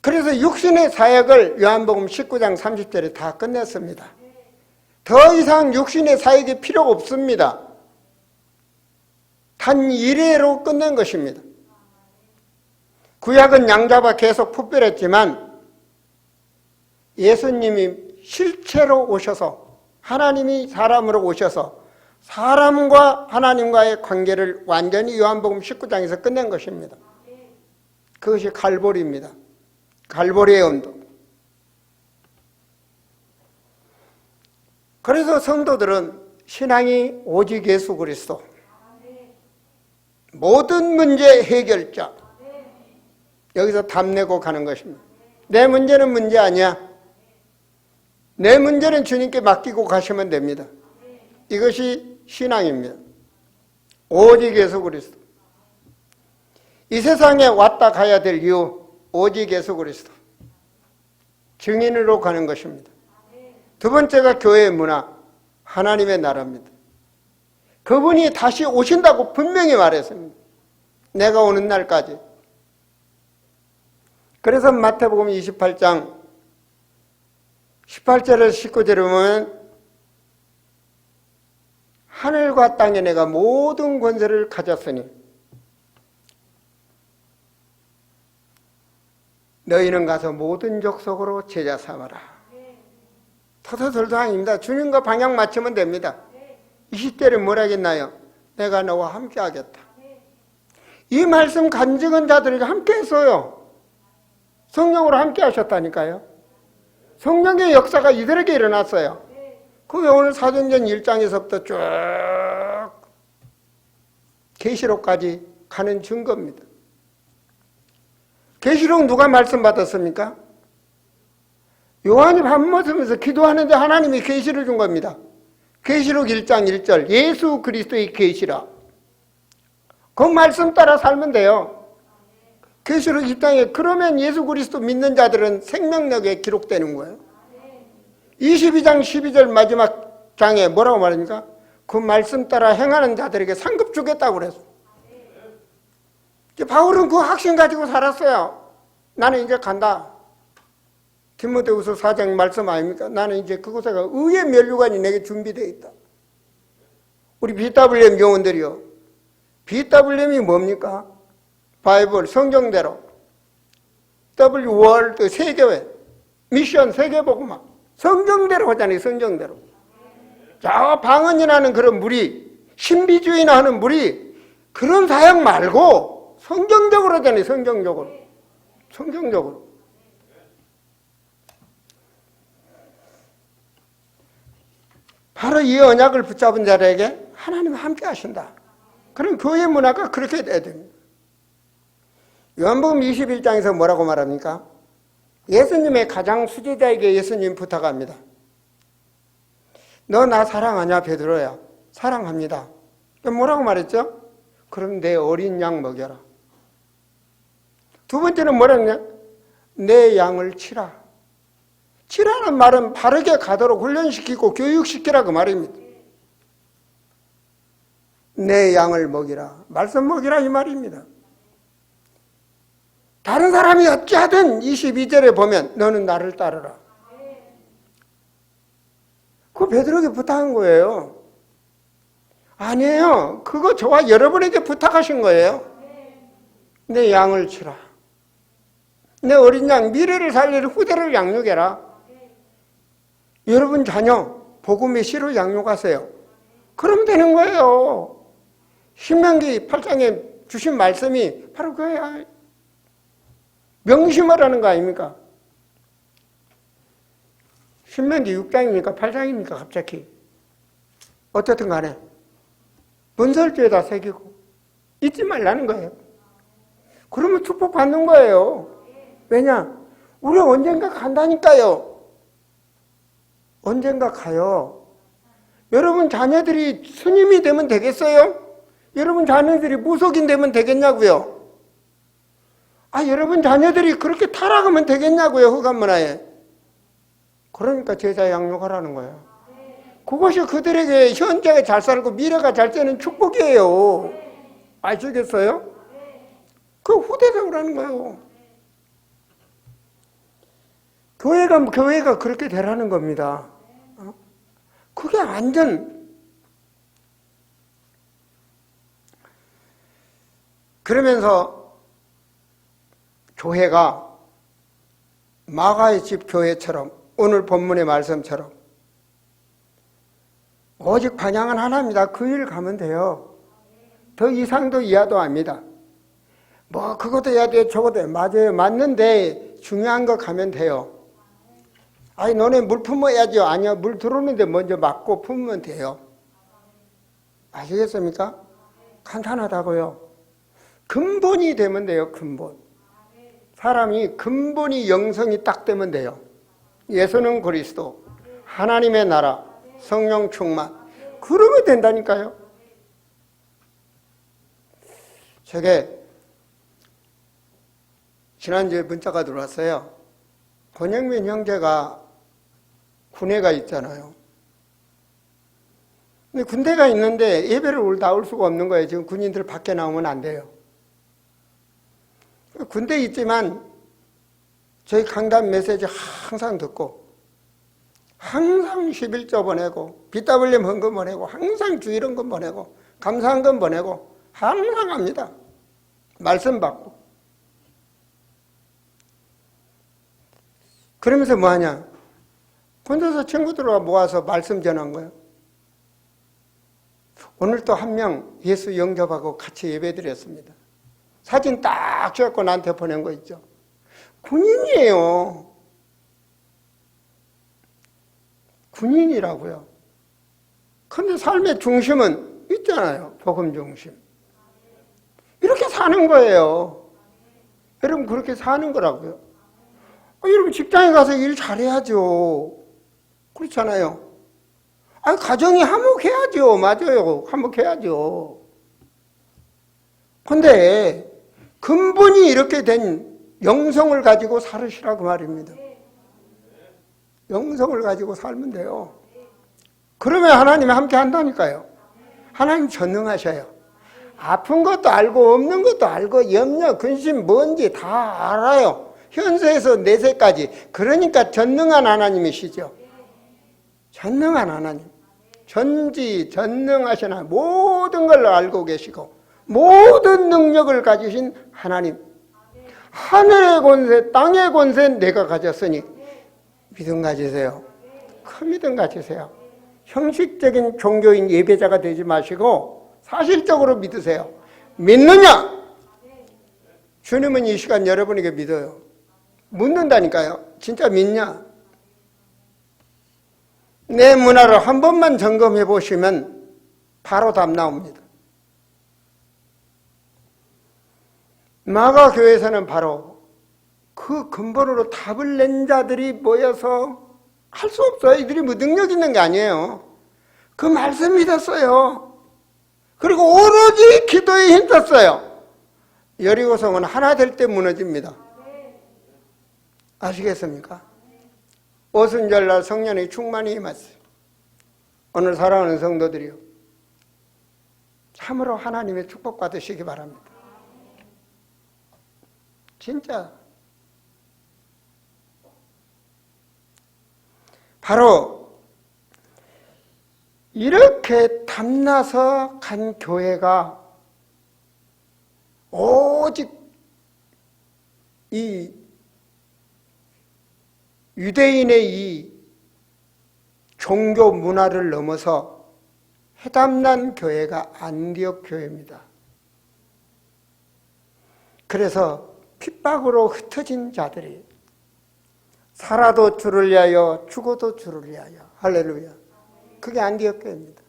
그래서 육신의 사역을 요한복음 19장 30절에 다 끝냈습니다. 더 이상 육신의 사역이 필요가 없습니다. 단 이례로 끝낸 것입니다. 구약은 양잡아 계속 풋별했지만 예수님이 실체로 오셔서 하나님이 사람으로 오셔서 사람과 하나님과의 관계를 완전히 요한복음 19장에서 끝낸 것입니다. 그것이 갈보리입니다. 갈보리의 언도. 그래서 성도들은 신앙이 오직 예수 그리스도, 모든 문제 해결자, 여기서 답내고 가는 것입니다. 내 문제는 문제 아니야. 내 문제는 주님께 맡기고 가시면 됩니다. 이것이 신앙입니다. 오직 예수 그리스도. 이 세상에 왔다 가야 될 이유, 오직 예수 그리스도. 증인으로 가는 것입니다. 두 번째가 교회의 문화, 하나님의 나라입니다. 그분이 다시 오신다고 분명히 말했습니다. 내가 오는 날까지. 그래서 마태복음 28장 18절에서 19절에 보면 하늘과 땅에 내가 모든 권세를 가졌으니 너희는 가서 모든 족속으로 제자 삼아라. 터터설도항입니다. 주님과 방향 맞추면 됩니다. 20절에 뭘 하겠나요? 내가 너와 함께 하겠다. 이 말씀 간증한 자들에게 함께 했어요. 성령으로 함께 하셨다니까요. 성령의 역사가 이들에게 일어났어요. 그게 오늘 사도행전 1장에서부터 쭉 계시록까지 가는 증거입니다. 계시록 누가 말씀 받았습니까? 요한이 밥 먹으면서 기도하는데 하나님이 계시를 준 겁니다. 계시록 1장 1절 예수 그리스도의 계시라. 그 말씀 따라 살면 돼요. 계시록 1장에 그러면 예수 그리스도 믿는 자들은 생명력에 기록되는 거예요. 22장 12절 마지막 장에 뭐라고 말합니까? 그 말씀 따라 행하는 자들에게 상급 주겠다고 그랬어요. 바울은 그 확신 가지고 살았어요. 나는 이제 간다. 디모데후서 4장 말씀 아닙니까? 나는 이제 그곳에 가 의의 면류관이 내게 준비되어 있다. 우리 BWM 요원들이요. BWM이 뭡니까? 바이블, 성경대로. W 월드, 세계회, 미션, 세계복음화. 성경대로 하잖아요, 성경대로. 저 방언이라는 그런 무리, 신비주의나 하는 무리, 그런 사역 말고 성경적으로 하잖아요, 성경적으로. 성경적으로. 바로 이 언약을 붙잡은 자들에게 하나님은 함께 하신다. 그럼 교회 문화가 그렇게 돼야 됩니다. 요한복음 21장에서 뭐라고 말합니까? 예수님의 가장 수제자에게 예수님 부탁합니다. 너 나 사랑하냐 베드로야? 사랑합니다. 뭐라고 말했죠? 그럼 내 어린 양 먹여라. 두 번째는 뭐라 했냐? 내 양을 치라. 치라는 말은 바르게 가도록 훈련시키고 교육시키라 그 말입니다. 내 양을 먹이라. 말씀 먹이라 이 말입니다. 다른 사람이 어찌하든 22절에 보면 너는 나를 따르라. 그거 베드로에게 부탁한 거예요. 아니에요. 그거 저와 여러분에게 부탁하신 거예요. 내 양을 치라. 내 어린 양, 미래를 살릴 후대를 양육해라. 여러분 자녀, 복음의 씨로 양육하세요. 그러면 되는 거예요. 신명기 8장에 주신 말씀이 바로 그거야. 명심하라는 거 아닙니까? 신명기 6장입니까? 8장입니까? 갑자기. 어쨌든 간에 문설주에다 새기고 잊지 말라는 거예요. 그러면 축복 받는 거예요. 왜냐? 우리 언젠가 간다니까요. 언젠가 가요. 여러분 자녀들이 스님이 되면 되겠어요? 여러분 자녀들이 무속인 되면 되겠냐고요? 여러분 자녀들이 그렇게 타락하면 되겠냐고요, 흑암문화에. 그러니까 제자 양육하라는 거예요. 그것이 그들에게 현재가 잘 살고 미래가 잘 되는 축복이에요. 아시겠어요? 그 후대적으로 하는 거예요. 교회가 그렇게 되라는 겁니다. 그게 완전. 그러면서 교회가 마가의 집 교회처럼 오늘 본문의 말씀처럼 오직 반향은 하나입니다. 그 일 가면 돼요. 더 이상도 이하도 압니다. 뭐 그것도 해야 돼, 저것도 해야 돼. 맞아요. 맞는데 중요한 거 가면 돼요. 아니 너네 물 품어야죠. 아니요. 물 들어오는데 먼저 맞고 품으면 돼요. 아시겠습니까? 간단하다고요. 근본이 되면 돼요. 근본. 사람이 근본이 영성이 딱 되면 돼요. 예수는 그리스도, 하나님의 나라, 성령 충만. 그러면 된다니까요. 제게 지난주에 문자가 들어왔어요. 권영민 형제가 군에가 있잖아요. 근데 군대가 있는데 예배를 나올 수가 없는 거예요. 지금 군인들 밖에 나오면 안 돼요. 군대에 있지만 저희 강단 메시지 항상 듣고 항상 11조 보내고 BWM 헌금 보내고 항상 주일헌금 보내고 감사헌금 보내고 항상 합니다. 말씀 받고. 그러면서 뭐하냐? 군대에서 친구들과 모아서 말씀 전한 거예요. 오늘 또 한 명 예수 영접하고 같이 예배드렸습니다. 사진 딱 찍고 나한테 보낸 거 있죠. 군인이에요. 군인이라고요. 근데 삶의 중심은 있잖아요. 복음 중심. 이렇게 사는 거예요. 여러분 그렇게 사는 거라고요. 여러분 직장에 가서 일 잘해야죠. 그렇잖아요. 가정이 화목해야죠. 맞아요. 화목해야죠. 근데 근본이 이렇게 된 영성을 가지고 살으시라고 말입니다. 영성을 가지고 살면 돼요. 그러면 하나님이 함께 한다니까요. 하나님 전능하셔요. 아픈 것도 알고 없는 것도 알고 염려, 근심 뭔지 다 알아요. 현세에서 내세까지. 그러니까 전능한 하나님이시죠. 전능한 하나님. 전지전능하신 하나님. 모든 걸 알고 계시고 모든 능력을 가지신 하나님. 하늘의 권세, 땅의 권세 내가 가졌으니 믿음 가지세요. 큰 믿음 가지세요. 형식적인 종교인 예배자가 되지 마시고 사실적으로 믿으세요. 믿느냐? 주님은 이 시간 여러분에게 믿어요. 묻는다니까요. 진짜 믿냐? 내 문화를 한 번만 점검해 보시면 바로 답 나옵니다. 마가교회에서는 바로 그 근본으로 답을 낸 자들이 모여서 할 수 없어요. 이들이 뭐 능력 있는 게 아니에요. 그 말씀 믿었어요. 그리고 오로지 기도에 힘썼어요. 여리고성은 하나 될 때 무너집니다. 아시겠습니까? 오순절날 성령의 충만이 임했어요. 오늘 사랑하는 성도들이요, 참으로 하나님의 축복 받으시기 바랍니다. 진짜 바로 이렇게 탐나서 간 교회가 오직 이 유대인의 이 종교 문화를 넘어서 해담난 교회가 안디옥 교회입니다. 그래서 핍박으로 흩어진 자들이 살아도 주를 위하여 죽어도 주를 위하여, 할렐루야. 그게 안디옥 교회입니다.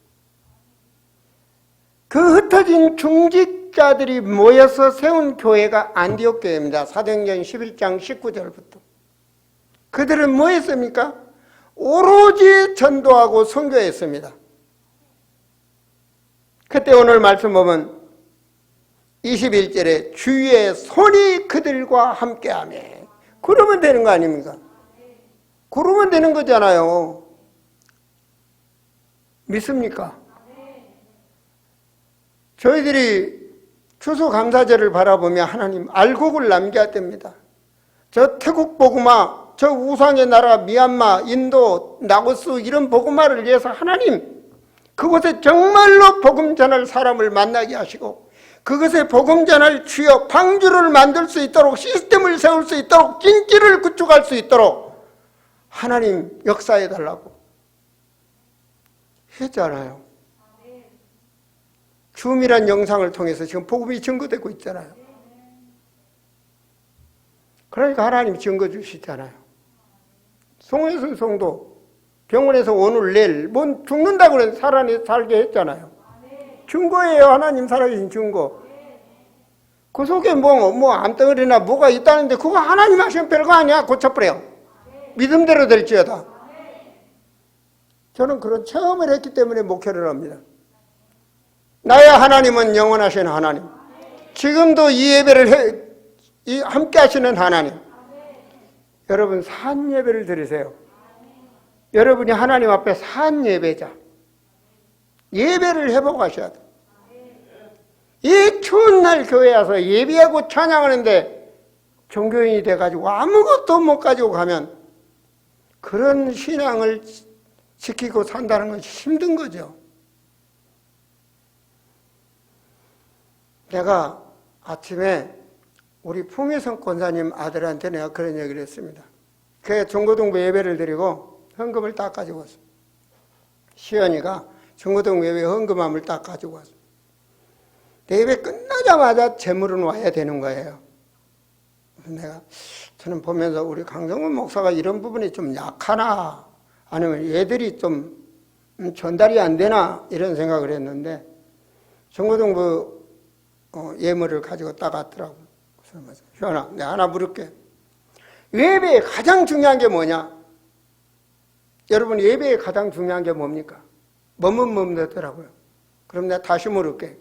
그 흩어진 중직자들이 모여서 세운 교회가 안디옥 교회입니다. 사도행전 11장 19절부터. 그들은 뭐 했습니까? 오로지 전도하고 선교했습니다. 그때 오늘 말씀 보면 21절에 주의 손이 그들과 함께하며, 그러면 되는 거 아닙니까? 그러면 되는 거잖아요. 믿습니까? 저희들이 추수감사절을 바라보며 하나님 알곡을 남겨야 됩니다. 저 태국 복음화, 저 우상의 나라 미얀마, 인도, 라오스 이런 복음화를 위해서 하나님 그곳에 정말로 복음 전할 사람을 만나게 하시고 그것에 복음 전할 주여 방주를 만들 수 있도록, 시스템을 세울 수 있도록, 진지를 구축할 수 있도록 하나님 역사해달라고 했잖아요. 줌이란 영상을 통해서 지금 복음이 증거되고 있잖아요. 그러니까 하나님 증거 주시잖아요. 송혜순 성도 병원에서 오늘 내일 뭔 죽는다고 그래 살게 했잖아요. 증거예요. 하나님 살아계신 증거. 그 속에 뭐 암덩어리나 뭐가 있다는데 그거 하나님 하시면 별거 아니야. 고쳐버려. 믿음대로 될지어다. 저는 그런 체험을 했기 때문에 목회를 합니다. 나의 하나님은 영원하신 하나님. 지금도 이 예배를 함께 하시는 하나님. 여러분 산 예배를 드리세요. 여러분이 하나님 앞에 산 예배자. 예배를 해보고 하셔야 돼요. 이 추운 날 교회 와서 예배하고 찬양하는데 종교인이 돼가지고 아무것도 못 가지고 가면 그런 신앙을 지키고 산다는 건 힘든 거죠. 내가 아침에 우리 풍의성 권사님 아들한테 내가 그런 얘기를 했습니다. 그 중고등부 예배를 드리고 헌금을 딱 가지고 왔어. 시연이가 중고등부 예배 헌금함을 딱 가지고 왔어. 예배 끝나자마자 재물은 와야 되는 거예요. 저는 보면서 우리 강성문 목사가 이런 부분이 좀 약하나 아니면 얘들이 좀 전달이 안 되나 이런 생각을 했는데 중고등부 예물을 가지고 딱 왔더라고. 현아, 내가 하나 물을게. 예배에 가장 중요한 게 뭐냐? 여러분 예배에 가장 중요한 게 뭡니까? 뭐더라고요. 그럼 내가 다시 물을게.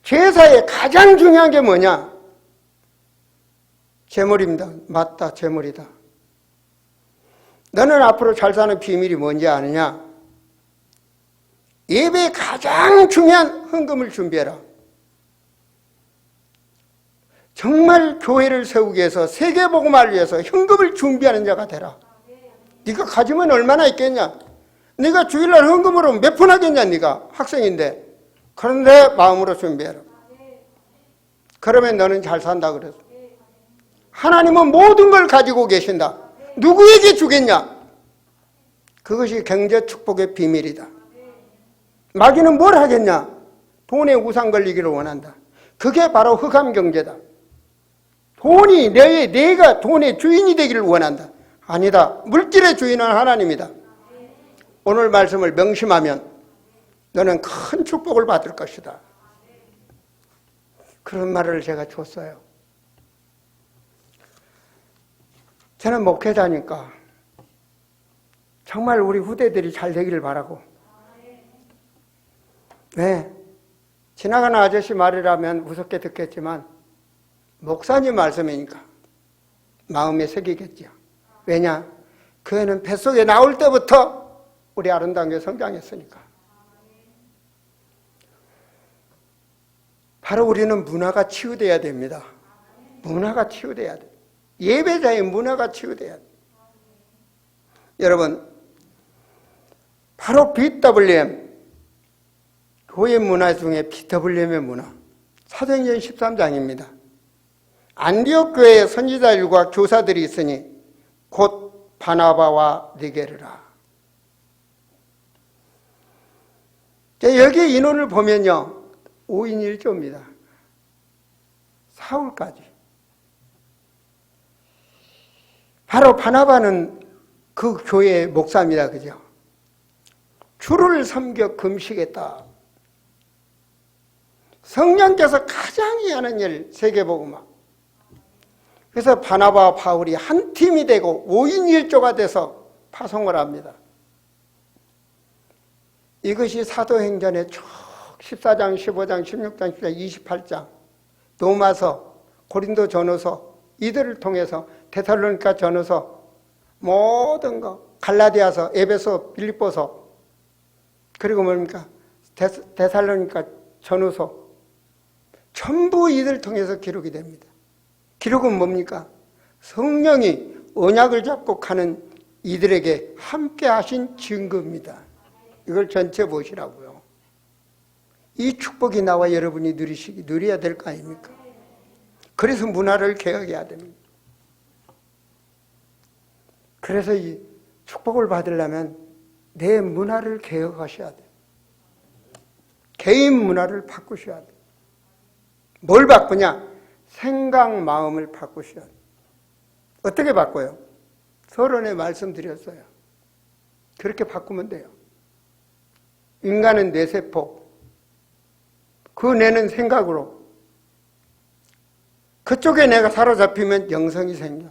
제사에 가장 중요한 게 뭐냐? 재물입니다. 맞다, 재물이다. 너는 앞으로 잘 사는 비밀이 뭔지 아느냐? 예배에 가장 중요한 헌금을 준비해라. 정말 교회를 세우기 위해서 세계복음화를 위해서 헌금을 준비하는 자가 되라. 네가 가지면 얼마나 있겠냐? 네가 주일날 헌금으로 몇 푼 하겠냐? 네가 학생인데. 그런데 마음으로 준비해라. 그러면 너는 잘 산다 그래서. 하나님은 모든 걸 가지고 계신다. 누구에게 주겠냐? 그것이 경제 축복의 비밀이다. 마귀는 뭘 하겠냐? 돈에 우상 걸리기를 원한다. 그게 바로 흑암 경제다. 돈이 내가 돈의 주인이 되기를 원한다. 아니다. 물질의 주인은 하나님이다. 오늘 말씀을 명심하면 너는 큰 축복을 받을 것이다. 그런 말을 제가 줬어요. 저는 목회자니까 정말 우리 후대들이 잘 되기를 바라고. 네. 지나가는 아저씨 말이라면 무섭게 듣겠지만 목사님 말씀이니까 마음에 새기겠죠. 왜냐? 그 애는 뱃속에 나올 때부터 우리 아름다운 게 성장했으니까. 바로 우리는 문화가 치유돼야 됩니다. 문화가 치유돼야 돼. 예배자의 문화가 치유돼야 돼. 여러분, 바로 BWM, 교회 문화 중에 BWM의 문화, 사도행전 13장입니다. 안디옥 교회에 선지자들과 교사들이 있으니 곧 바나바와 니게르라. 여기 인원을 보면요, 5인 1조입니다. 사울까지. 바로 바나바는 그 교회의 목사입니다. 그죠? 주를 섬겨 금식했다. 성령께서 가장 이해하는 일, 세계복음화. 그래서 바나바와 바울이 한 팀이 되고 5인 1조가 돼서 파송을 합니다. 이것이 사도행전의 쭉 14장, 15장, 16장, 17장, 28장, 로마서, 고린도 전후서 이들을 통해서 데살로니가 전후서 모든 거, 갈라디아서, 에베소, 빌립보서, 그리고 뭡니까? 데살로니가 전후서 전부 이들 통해서 기록이 됩니다. 기록은 뭡니까? 성령이 언약을 잡고 가는 이들에게 함께 하신 증거입니다. 이걸 전체 보시라고요. 이 축복이 나와 여러분이 누려야 될 거 아닙니까? 그래서 문화를 개혁해야 됩니다. 그래서 이 축복을 받으려면 내 문화를 개혁하셔야 돼요. 개인 문화를 바꾸셔야 돼요. 뭘 바꾸냐? 생각, 마음을 바꾸셔야 돼요. 어떻게 바꿔요? 서론에 말씀드렸어요. 그렇게 바꾸면 돼요. 인간은 뇌세포, 그 뇌는 생각으로, 그쪽에 내가 사로잡히면 영성이 생겨.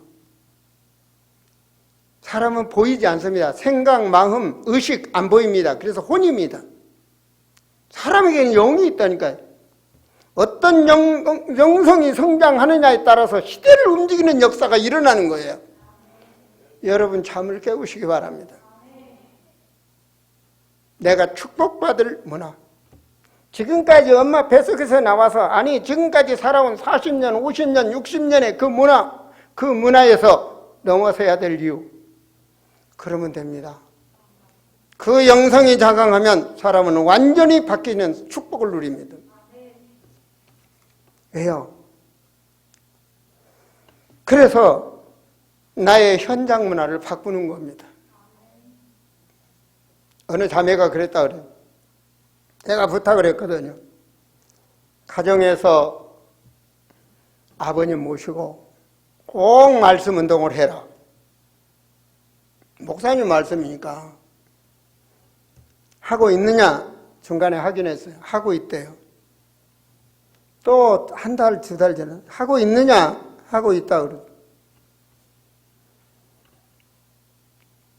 사람은 보이지 않습니다. 생각, 마음, 의식 안 보입니다. 그래서 혼입니다. 사람에게는 영이 있다니까요. 어떤 영성이 성장하느냐에 따라서 시대를 움직이는 역사가 일어나는 거예요. 여러분 잠을 깨우시기 바랍니다. 내가 축복받을 문화. 지금까지 엄마 뱃속에서 나와서 아니 지금까지 살아온 40년, 50년, 60년의 그 문화, 그 문화에서 넘어서야 될 이유. 그러면 됩니다. 그 영성이 자강하면 사람은 완전히 바뀌는 축복을 누립니다. 왜요? 그래서 나의 현장 문화를 바꾸는 겁니다. 어느 자매가 그랬다 그래요. 제가 부탁을 했거든요. 가정에서 아버님 모시고 꼭 말씀 운동을 해라. 목사님 말씀이니까. 하고 있느냐? 중간에 확인했어요. 하고 있대요. 또 한 달, 두 달 전에 하고 있느냐? 하고 있다 그러고.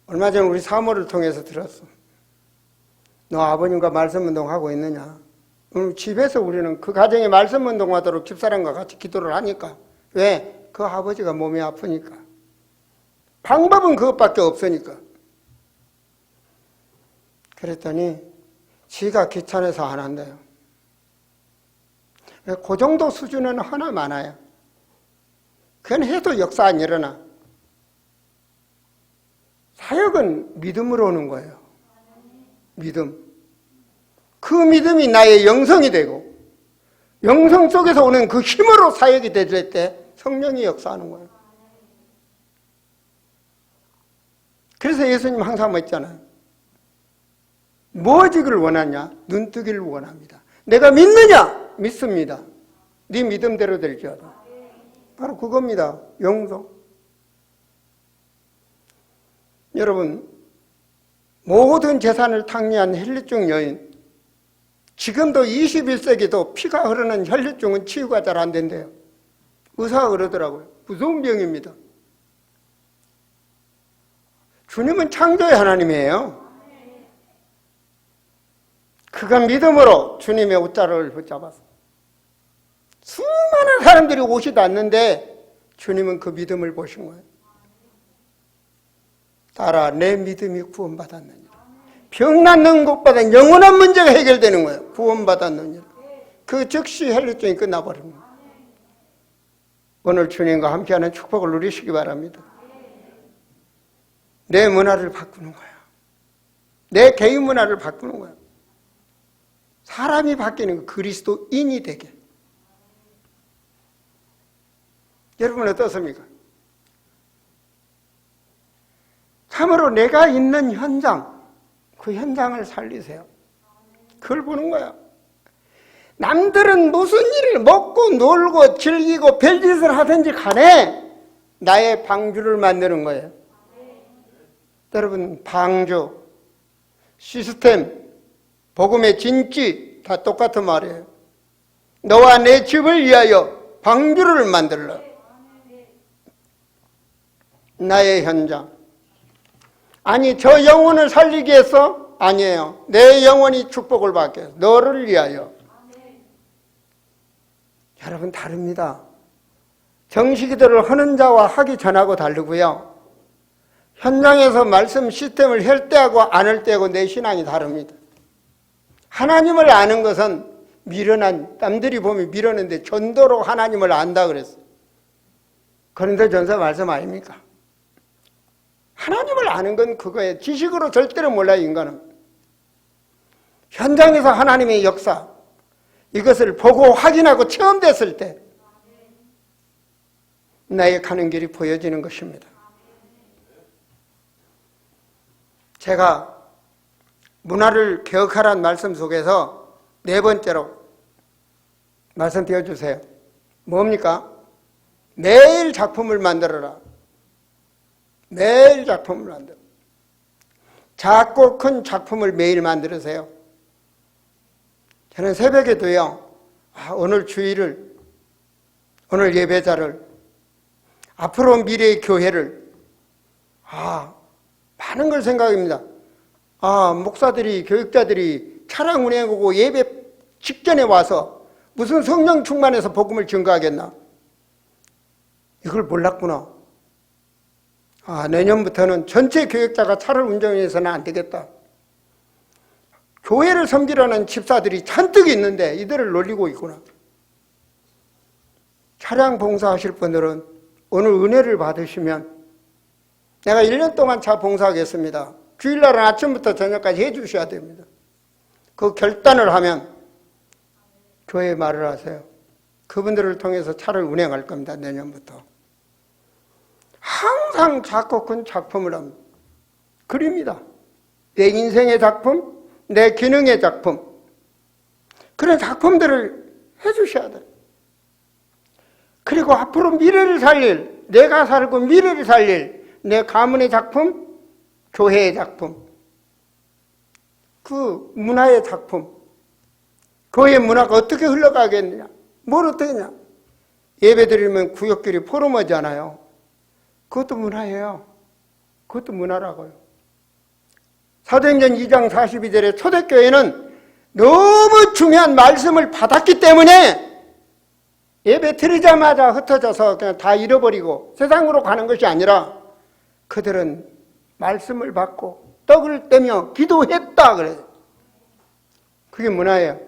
얼마 전에 우리 사모를 통해서 들었어. 너 아버님과 말씀 운동하고 있느냐? 집에서 우리는 그 가정에 말씀 운동하도록 집사람과 같이 기도를 하니까. 왜? 그 아버지가 몸이 아프니까. 방법은 그것밖에 없으니까. 그랬더니 지가 귀찮아서 안 한대요. 그 정도 수준은 하나 많아요. 그건 해도 역사 안 일어나. 사역은 믿음으로 오는 거예요. 믿음. 그 믿음이 나의 영성이 되고 영성 속에서 오는 그 힘으로 사역이 될 때 성령이 역사하는 거예요. 그래서 예수님 항상 했잖아요. 무엇이기를 원하냐? 눈뜨기를 원합니다. 내가 믿느냐? 믿습니다. 네 믿음대로 될지어다. 바로 그겁니다. 영성. 여러분, 모든 재산을 탕리한 혈류증 여인, 지금도 21세기도 피가 흐르는 혈류증은 치유가 잘 안 된대요. 의사가 그러더라고요. 무서운 병입니다. 주님은 창조의 하나님이에요. 그가 믿음으로 주님의 옷자락을 붙잡았어. 수많은 사람들이 오지도 않는데 주님은 그 믿음을 보신 거예요. 따라 내 믿음이 구원받았느니라. 병 낫는 것보다 영원한 문제가 해결되는 거예요. 구원받았느니라. 그 즉시 혈류증이 끝나버린 거예요. 오늘 주님과 함께하는 축복을 누리시기 바랍니다. 내 문화를 바꾸는 거야. 내 개인 문화를 바꾸는 거야. 사람이 바뀌는 거, 그리스도인이 되게. 여러분 어떻습니까? 참으로 내가 있는 현장, 그 현장을 살리세요. 그걸 보는 거야. 남들은 무슨 일을 먹고 놀고 즐기고 별짓을 하든지 간에 나의 방주를 만드는 거예요. 여러분 방주, 시스템, 복음의 진지 다 똑같은 말이에요. 너와 내 집을 위하여 방주를 만들라. 나의 현장. 아니 저 영혼을 살리기 위해서? 아니에요. 내 영혼이 축복을 받게 해서 너를 위하여. 여러분 다릅니다. 정식기도를 하는 자와 하기 전하고 다르고요. 현장에서 말씀 시스템을 할 때하고 안 할 때하고 내 신앙이 다릅니다. 하나님을 아는 것은 미련한, 남들이 보면 미련한데 전도로 하나님을 안다 그랬어요. 고린도전서 말씀 아닙니까? 하나님을 아는 건 그거예요. 지식으로 절대로 몰라요, 인간은. 현장에서 하나님의 역사, 이것을 보고 확인하고 체험됐을 때 나의 가는 길이 보여지는 것입니다. 제가 문화를 개혁하라는 말씀 속에서 네 번째로 말씀드려 주세요. 뭡니까? 매일 작품을 만들어라. 매일 작품을 만들어. 작고 큰 작품을 매일 만들으세요. 저는 새벽에도요, 오늘 주일을, 오늘 예배자를, 앞으로 미래의 교회를, 많은 걸 생각합니다. 목사들이, 교육자들이 차량 운행하고 예배 직전에 와서 무슨 성령 충만해서 복음을 증거하겠나? 이걸 몰랐구나. 내년부터는 전체 교육자가 차를 운전해서는 안 되겠다. 교회를 섬기려는 집사들이 잔뜩 있는데 이들을 놀리고 있구나. 차량 봉사하실 분들은 오늘 은혜를 받으시면 내가 1년 동안 차 봉사하겠습니다. 주일날은 아침부터 저녁까지 해주셔야 됩니다. 그 결단을 하면 교회에 말을 하세요. 그분들을 통해서 차를 운행할 겁니다. 내년부터. 항상 작고 큰 작품을 합니다. 그립니다. 내 인생의 작품, 내 기능의 작품, 그런 작품들을 해주셔야 돼요. 그리고 앞으로 미래를 살릴, 내가 살고 미래를 살릴 내 가문의 작품, 교회의 작품, 그 문화의 작품, 교회 문화가 어떻게 흘러가겠느냐, 뭘 어떻게 하냐. 예배 드리면 구역끼리 포럼하잖아요. 그것도 문화예요. 그것도 문화라고요. 사도행전 2장 42절에 초대교회는 너무 중요한 말씀을 받았기 때문에 예배 드리자마자 흩어져서 그냥 다 잃어버리고 세상으로 가는 것이 아니라 그들은 말씀을 받고 떡을 떼며 기도했다 그래요. 그게 문화예요.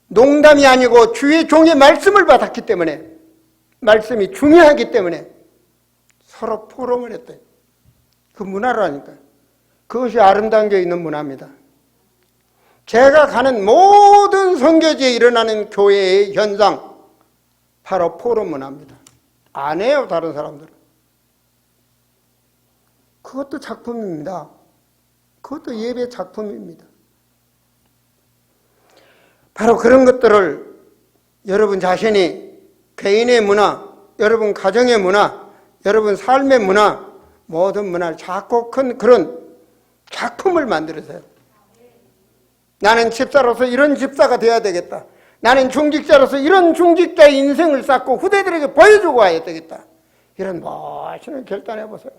농담이 아니고 주의 종의 말씀을 받았기 때문에, 말씀이 중요하기 때문에 서로 포럼을 했대요. 그 문화라니까요. 그것이 아름다운 게 있는 문화입니다. 제가 가는 모든 선교지에 일어나는 교회의 현상, 바로 포럼 문화입니다. 안 해요, 다른 사람들은. 그것도 작품입니다. 그것도 예배 작품입니다. 바로 그런 것들을 여러분 자신이 개인의 문화, 여러분 가정의 문화, 여러분 삶의 문화, 모든 문화를 작고 큰 그런 작품을 만들으세요. 나는 집사로서 이런 집사가 되어야 되겠다. 나는 중직자로서 이런 중직자의 인생을 쌓고 후대들에게 보여주고 와야 되겠다. 이런 멋있는 결단해 보세요.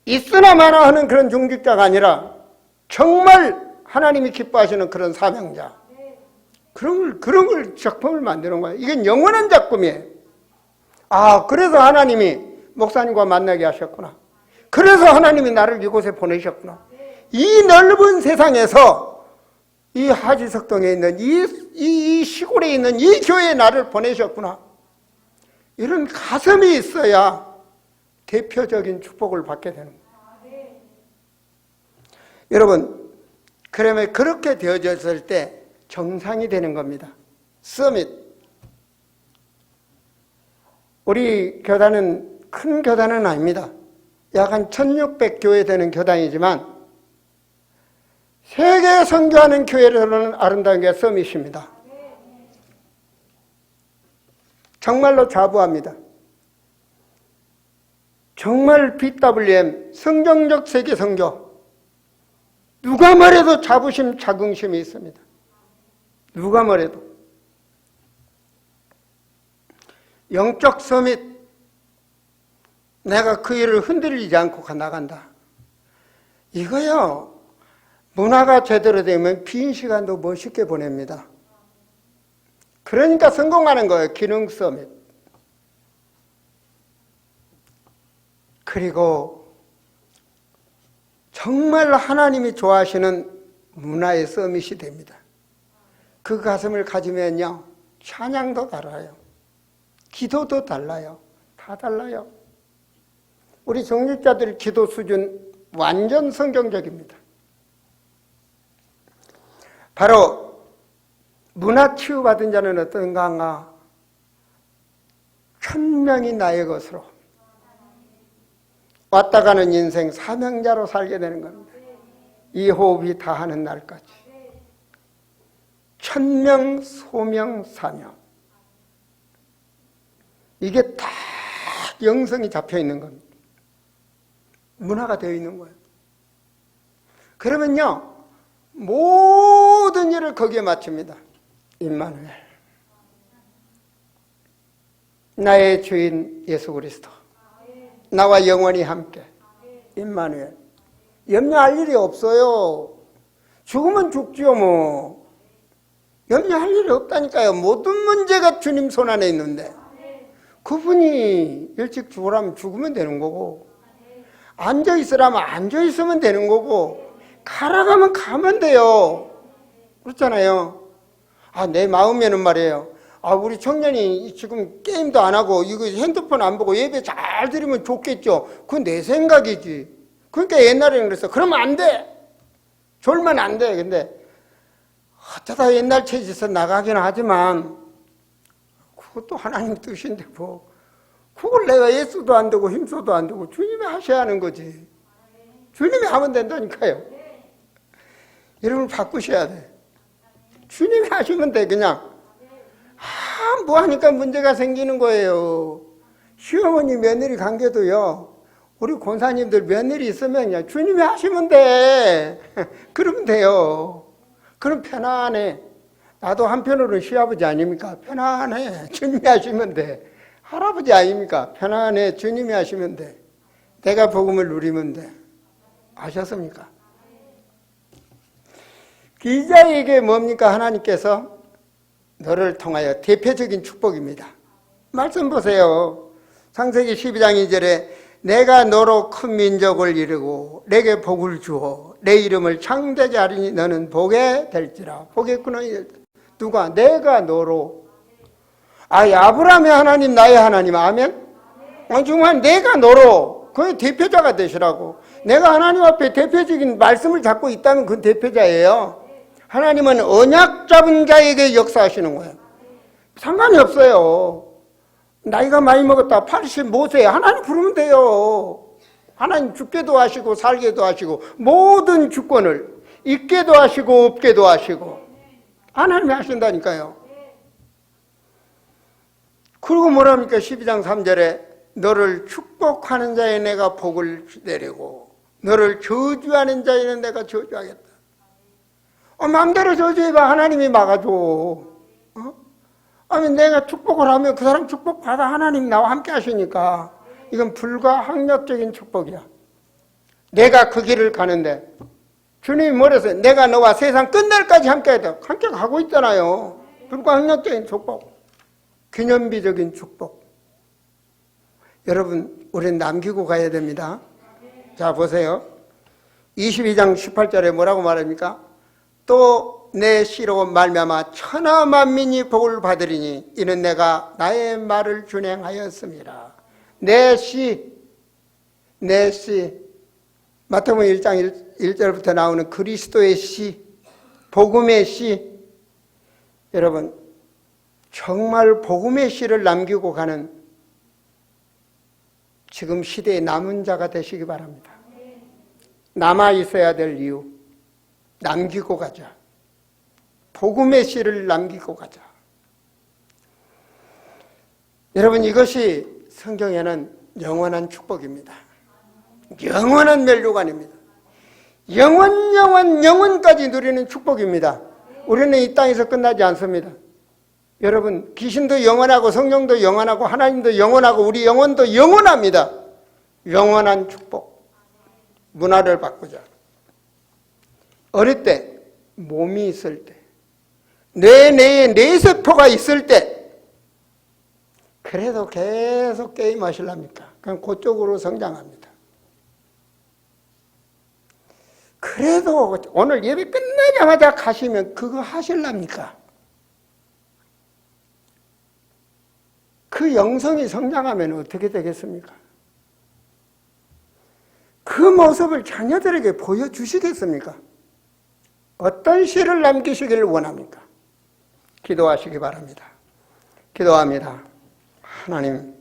있으나 마나 하는 그런 중직자가 아니라 정말 하나님이 기뻐하시는 그런 사명자. 그런 걸 작품을 만드는 거예요. 이건 영원한 작품이에요. 그래서 하나님이 목사님과 만나게 하셨구나. 그래서 하나님이 나를 이곳에 보내셨구나. 이 넓은 세상에서 이 하지석동에 있는 이 시골에 있는 이 교회에 나를 보내셨구나. 이런 가슴이 있어야 대표적인 축복을 받게 되는 거예요. 여러분, 그러면 그렇게 되어졌을 때 정상이 되는 겁니다. 서밋. 우리 교단은 큰 교단은 아닙니다. 약 한 1600교회 되는 교단이지만 세계 선교하는 교회로는 아름다운 게 서밋입니다. 정말로 자부합니다. 정말 BWM, 성경적 세계 선교. 누가 말해도 자부심, 자긍심이 있습니다. 누가 말해도. 영적 서밋. 내가 그 일을 흔들리지 않고 나간다. 이거요. 문화가 제대로 되면 빈 시간도 멋있게 보냅니다. 그러니까 성공하는 거예요. 기능 서밋. 그리고 정말 하나님이 좋아하시는 문화의 서밋이 됩니다. 그 가슴을 가지면요, 찬양도 달라요. 기도도 달라요. 다 달라요. 우리 정직자들 기도 수준 완전 성경적입니다. 바로 문화 치유받은 자는 어떤가? 천명이 나의 것으로. 왔다 가는 인생 사명자로 살게 되는 겁니다. 이 호흡이 다하는 날까지. 천명, 소명, 사명. 이게 다 영성이 잡혀 있는 겁니다. 문화가 되어 있는 거예요. 그러면요, 모든 일을 거기에 맞춥니다. 임마누엘. 나의 주인 예수 그리스도. 나와 영원히 함께. 임마누엘. 염려할 일이 없어요. 죽으면 죽지요, 뭐. 염려할 일이 없다니까요. 모든 문제가 주님 손 안에 있는데. 그분이 일찍 죽으라면 죽으면 되는 거고, 앉아있으라면 앉아있으면 되는 거고, 가라가면 가면 돼요. 그렇잖아요. 내 마음에는 말이에요. 우리 청년이 지금 게임도 안 하고, 이거 핸드폰 안 보고 예배 잘 드리면 좋겠죠. 그건 내 생각이지. 그러니까 옛날에는 그랬어. 그러면 안 돼. 졸면 안 돼. 근데, 어쩌다 옛날 체질에서 나가긴 하지만, 그것도 하나님 뜻인데 뭐. 그걸 내가 예수도 안 되고 힘써도 안 되고 주님이 하셔야 하는 거지. 주님이 하면 된다니까요. 여러분 바꾸셔야 돼. 주님이 하시면 돼 그냥. 뭐 하니까 문제가 생기는 거예요. 시어머니 며느리 관계도요. 우리 권사님들 며느리 있으면요. 주님이 하시면 돼. 그러면 돼요. 그럼 편안해. 나도 한편으로는 시아버지 아닙니까? 편안해. 주님이 하시면 돼. 할아버지 아닙니까? 편안해. 주님이 하시면 돼. 내가 복음을 누리면 돼. 아셨습니까? 기자에게 뭡니까? 하나님께서 너를 통하여 대표적인 축복입니다. 말씀 보세요. 창세기 12장 2절에 내가 너로 큰 민족을 이루고 내게 복을 주어 내 이름을 창대케 하리니 너는 복에 될지라. 복의 근원이 될지라. 누가? 내가 너로. 아브라함의 하나님, 나의 하나님. 아멘? 정말 내가 너로. 그의 대표자가 되시라고. 내가 하나님 앞에 대표적인 말씀을 잡고 있다면 그건 대표자예요. 하나님은 언약 잡은 자에게 역사하시는 거예요. 상관이 없어요. 나이가 많이 먹었다. 85세. 하나님 부르면 돼요. 하나님 죽게도 하시고 살게도 하시고 모든 주권을 있게도 하시고 없게도 하시고 하나님이 하신다니까요. 그리고 뭐랍니까? 12장 3절에 너를 축복하는 자에 내가 복을 내리고 너를 저주하는 자에는 내가 저주하겠다. 마음대로 저주해봐. 하나님이 막아줘. 아니 내가 축복을 하면 그 사람 축복받아. 하나님 나와 함께 하시니까 이건 불가항력적인 축복이야. 내가 그 길을 가는데 주님이 뭐랬어요? 내가 너와 세상 끝날까지 함께하다. 함께 가고 있잖아요. 불가항력적인 축복. 기념비적인 축복. 여러분 우리는 남기고 가야 됩니다. 자 보세요. 22장 18절에 뭐라고 말합니까? 또 내 씨로 말미암아 천하 만민이 복을 받으리니 이는 내가 나의 말을 준행하였습니다. 내 씨, 내 씨. 마태복음 1장 1절부터 나오는 그리스도의 씨, 복음의 씨. 여러분 정말 복음의 씨를 남기고 가는 지금 시대의 남은 자가 되시기 바랍니다. 남아 있어야 될 이유, 남기고 가자. 복음의 씨를 남기고 가자. 여러분 이것이 성경에는 영원한 축복입니다. 영원한 멸류관입니다. 영원까지 누리는 축복입니다. 우리는 이 땅에서 끝나지 않습니다. 여러분 귀신도 영원하고 성령도 영원하고 하나님도 영원하고 우리 영혼도 영원합니다. 영원한 축복. 문화를 바꾸자. 어릴 때 몸이 있을 때 뇌내에 뇌세포가 있을 때 그래도 계속 게임 하실랍니까? 그럼 그쪽으로 성장합니다. 그래도 오늘 예배 끝나자마자 가시면 그거 하실랍니까? 그 영성이 성장하면 어떻게 되겠습니까? 그 모습을 자녀들에게 보여주시겠습니까? 어떤 씨를 남기시기를 원합니까? 기도하시기 바랍니다. 기도합니다. 하나님